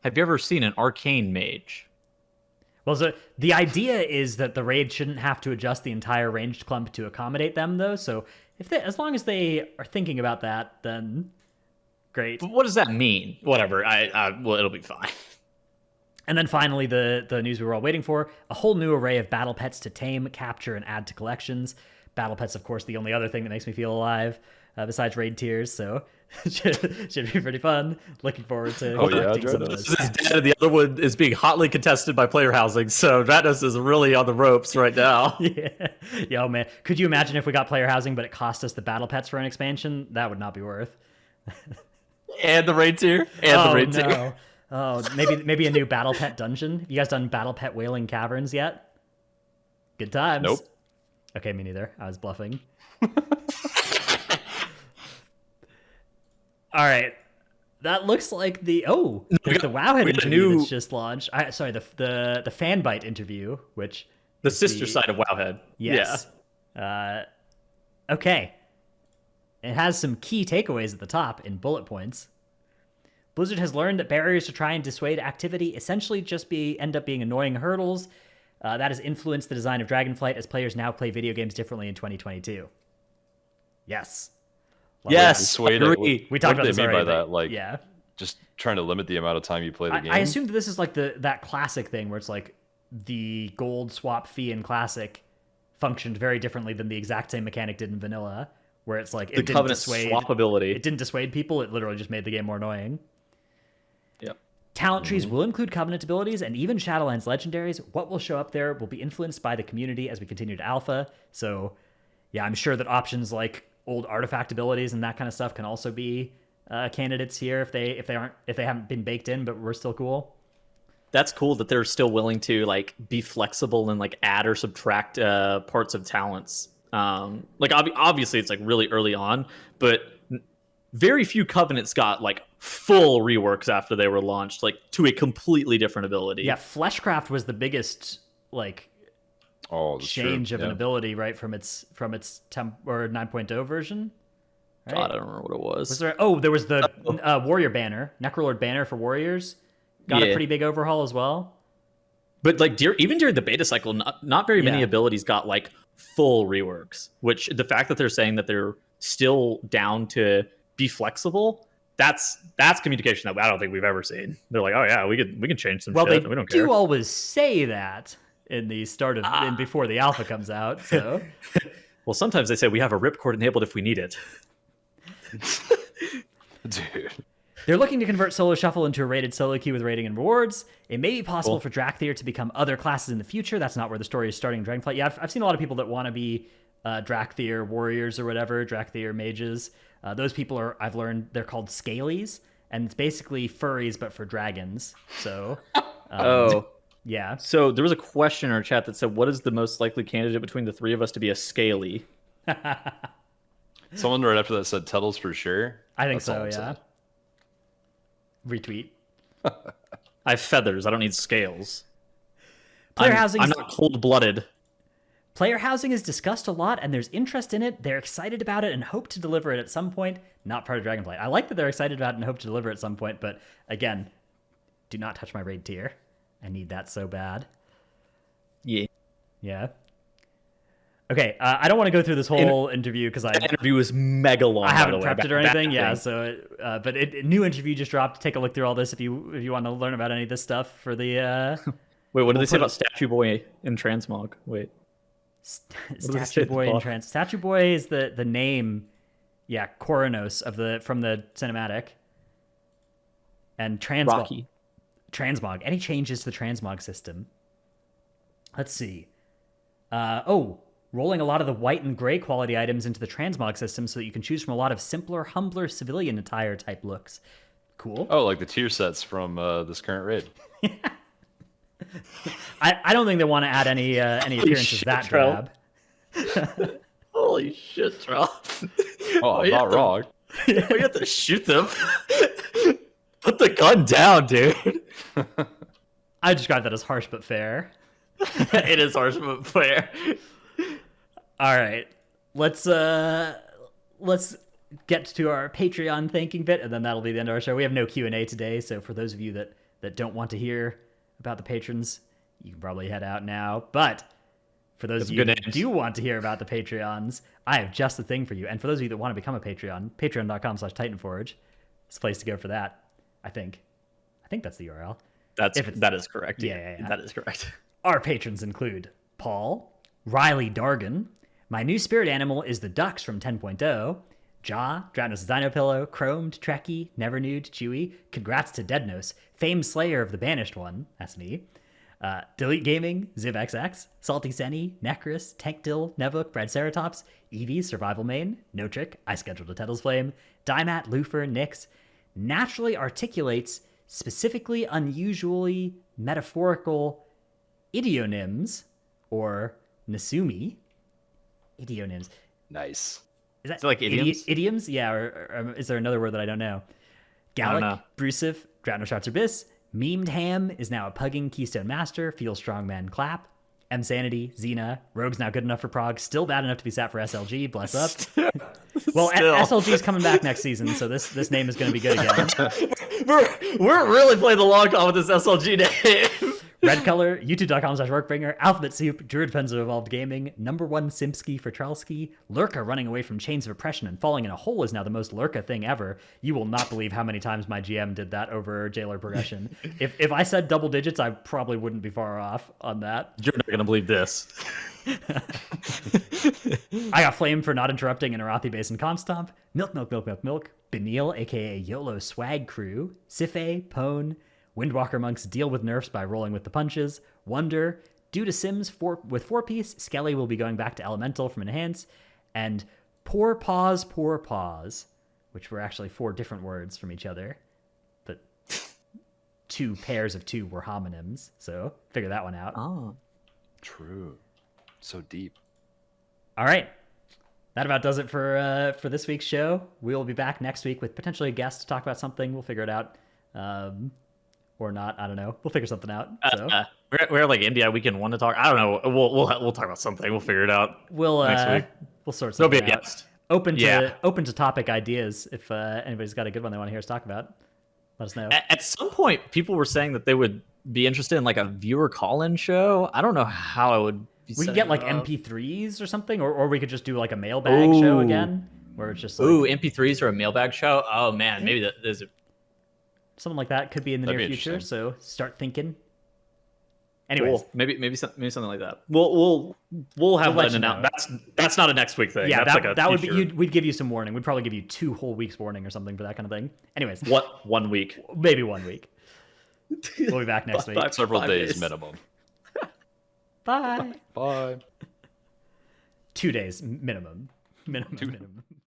Have you ever seen an arcane mage? Well, so the idea is that the raid shouldn't have to adjust the entire ranged clump to accommodate them, though. So as long as they are thinking about that, then great. But what does that mean? Whatever. Well, it'll be fine. And then finally, the news we were all waiting for: a whole new array of battle pets to tame, capture, and add to collections. Battle pets, of course, the only other thing that makes me feel alive besides raid tiers. So should be pretty fun. Looking forward to collecting some of those. The other one is being hotly contested by player housing, so Dranos is really on the ropes right now. Yeah, oh man. Could you imagine if we got player housing, but it cost us the battle pets for an expansion? That would not be worth. And the raid tier? And the raid tier. Oh, maybe a new battle pet dungeon. Have you guys done battle pet whaling caverns yet? Good times. Nope. Okay, me neither. I was bluffing. All right, that looks like the Wowhead interview that's just launched. The Fanbite interview, which the sister side of Wowhead. Yes. Yeah. Okay. It has some key takeaways at the top in bullet points. Blizzard has learned that barriers to try and dissuade activity essentially just end up being annoying hurdles. That has influenced the design of Dragonflight as players now play video games differently in 2022. Yes. Yes, we talked about this already. By that? Just trying to limit the amount of time you play the game. I assume that this is that classic thing where it's the gold swap fee in classic functioned very differently than the exact same mechanic did in vanilla, where it's it didn't dissuade swappability. It didn't dissuade people. It literally just made the game more annoying. Yep. Talent trees will include Covenant abilities and even Shadowlands legendaries. What will show up there will be influenced by the community as we continue to alpha. So, yeah, I'm sure that options like old artifact abilities and that kind of stuff can also be candidates here if they haven't been baked in, but we're still cool. That's cool that they're still willing to be flexible and add or subtract parts of talents. Obviously it's really early on, but very few Covenants got full reworks after they were launched, to a completely different ability. Yeah, Fleshcraft was the biggest change of an ability, right, from its 9.0 version. Right? God, I don't remember what it was. There was the Warrior Banner, Necrolord Banner for Warriors. Got a pretty big overhaul as well. But even during the beta cycle, not very many abilities got full reworks. Which the fact that they're saying that they're still down to be flexible, that's communication that I don't think we've ever seen. They're like, oh yeah, we can change some shit. We don't care. They do always say that in the start of and before the alpha comes out. So, well, sometimes they say we have a ripcord enabled if we need it. Dude. They're looking to convert Solo Shuffle into a rated solo queue with rating and rewards. It may be possible for Drakthir to become other classes in the future. That's not where the story is starting in Dragonflight. Yeah, I've seen a lot of people that want to be Drakthir warriors or whatever, Drakthir mages. Those people are, I've learned, they're called scalies, and it's basically furries but for dragons. So, yeah. So there was a question in our chat that said, "What is the most likely candidate between the three of us to be a scaly?" Someone right after that said Tuttles for sure. I think That's all so. I'm Yeah. saying. Retweet. I have feathers. I don't need scales. Player I'm housing. not cold-blooded. Player housing is discussed a lot, and there's interest in it. They're excited about it and hope to deliver it at some point. Not part of Dragonflight. I like that they're excited about it and hope to deliver it at some point, but again, do not touch my raid tier. I need that so bad. Yeah. Yeah. Okay, I don't want to go through this whole interview because That interview was mega long. I haven't by the way. prepped it or anything. Bad Yeah, thing. so but new interview just dropped. Take a look through all this if you want to learn about any of this stuff for the Wait, what did they say put about Statue Boy in Transmog? Wait. did they say Statue at the Boy and bottom? Statue Boy is the name, yeah, Coronos from the cinematic. And Rocky. Transmog. Any changes to the transmog system? Let's see. Rolling a lot of the white and gray quality items into the transmog system so that you can choose from a lot of simpler, humbler civilian attire type looks. Cool. Oh, like the tier sets from this current raid. I don't think they want to add any appearances shit, that Trell. drab. Holy shit, Troll. Oh, I'm not wrong. We have to shoot them. Put the gun down, dude. I describe that as harsh but fair. It is harsh but fair. All right, let's get to our Patreon thanking bit, and then that'll be the end of our show. We have no Q&A today, so for those of you that don't want to hear about the patrons, you can probably head out now. But for those of you that do want to hear about the Patreons, I have just the thing for you. And for those of you that want to become a Patreon, patreon.com/Titanforge. It's a place to go for that. I think that's the URL. That is correct. Yeah. That is correct. Our patrons include Paul, Riley Dargan, my new spirit animal is the Ducks from 10.0, Ja, Dranos Dino Pillow, Chromed, Trekkie, Never Nude, Chewy, congrats to Deadnos, famed slayer of the Banished One, that's me, Delete Gaming, ZivXX, Salty Senny, Necris, Tankdill, Nevuk, Brad-Ceratops, Eevee, Survival Main, No Trick, I Scheduled a Tettle's Flame, Dymat, Lufer, Nyx, Naturally Articulates, specifically unusually metaphorical idionyms, or Nasumi. Idionyms. Nice. Is that like idioms? Idioms? Yeah, or is there another word that I don't know? Gallic, know. Brusive, Drownowshots Abyss, Memed Ham is now a pugging Keystone Master, Feel Strongman Clap, M Sanity, Xena, Rogue's now good enough for Prog, still bad enough to be sat for SLG, bless up. Well, SLG is coming back next season, so this name is going to be good again. We're really playing the long con with this SLG name. Red Color, youtube.com/workbringer, Alphabet Soup, Druid Fens of Evolved Gaming, #1 Simsky for Trelsky, Lurka running away from chains of oppression and falling in a hole is now the most Lurka thing ever. You will not believe how many times my GM did that over Jailer progression. If I said double digits, I probably wouldn't be far off on that. You're not going to believe this. I got flamed for not interrupting an Arathi Basin comp stomp, Milk, Benil, aka YOLO Swag Crew, Sife, Pone, Windwalker Monks deal with nerfs by rolling with the punches. Wonder, due to Sims with 4-piece, Skelly will be going back to Elemental from Enhance. And Poor Paws, which were actually 4 different words from each other. But 2 pairs of 2 were homonyms, so figure that one out. Oh. True. So deep. All right. That about does it for this week's show. We'll be back next week with potentially a guest to talk about something. We'll figure it out. Or not, I don't know. We'll figure something out. So We're like India Weekend 1 to talk. I don't know. We'll talk about something. We'll figure it out. next week. We'll sort There'll something be a out. guest. Open to topic ideas. If anybody's got a good one they want to hear us talk about, let us know. At some point, people were saying that they would be interested in like a viewer call-in show. I don't know how I would. We could get like MP3s or something, or we could just do like a mailbag show again, where it's just like, MP3s or a mailbag show. Oh man, maybe there's a. Something like that could be in the That'd near be future. interesting. So start thinking. Anyways, Cool. Maybe something like that. We'll have let that you know. announced. That's not a next week thing. yeah, that's like a that would be. future- We'd give you some warning. We'd probably give you 2 whole weeks warning or something for that kind of thing. Anyways, What 1 week? maybe 1 week. We'll be back next week. Several 5 days days. minimum. Bye. Bye. 2 days minimum. Minimum.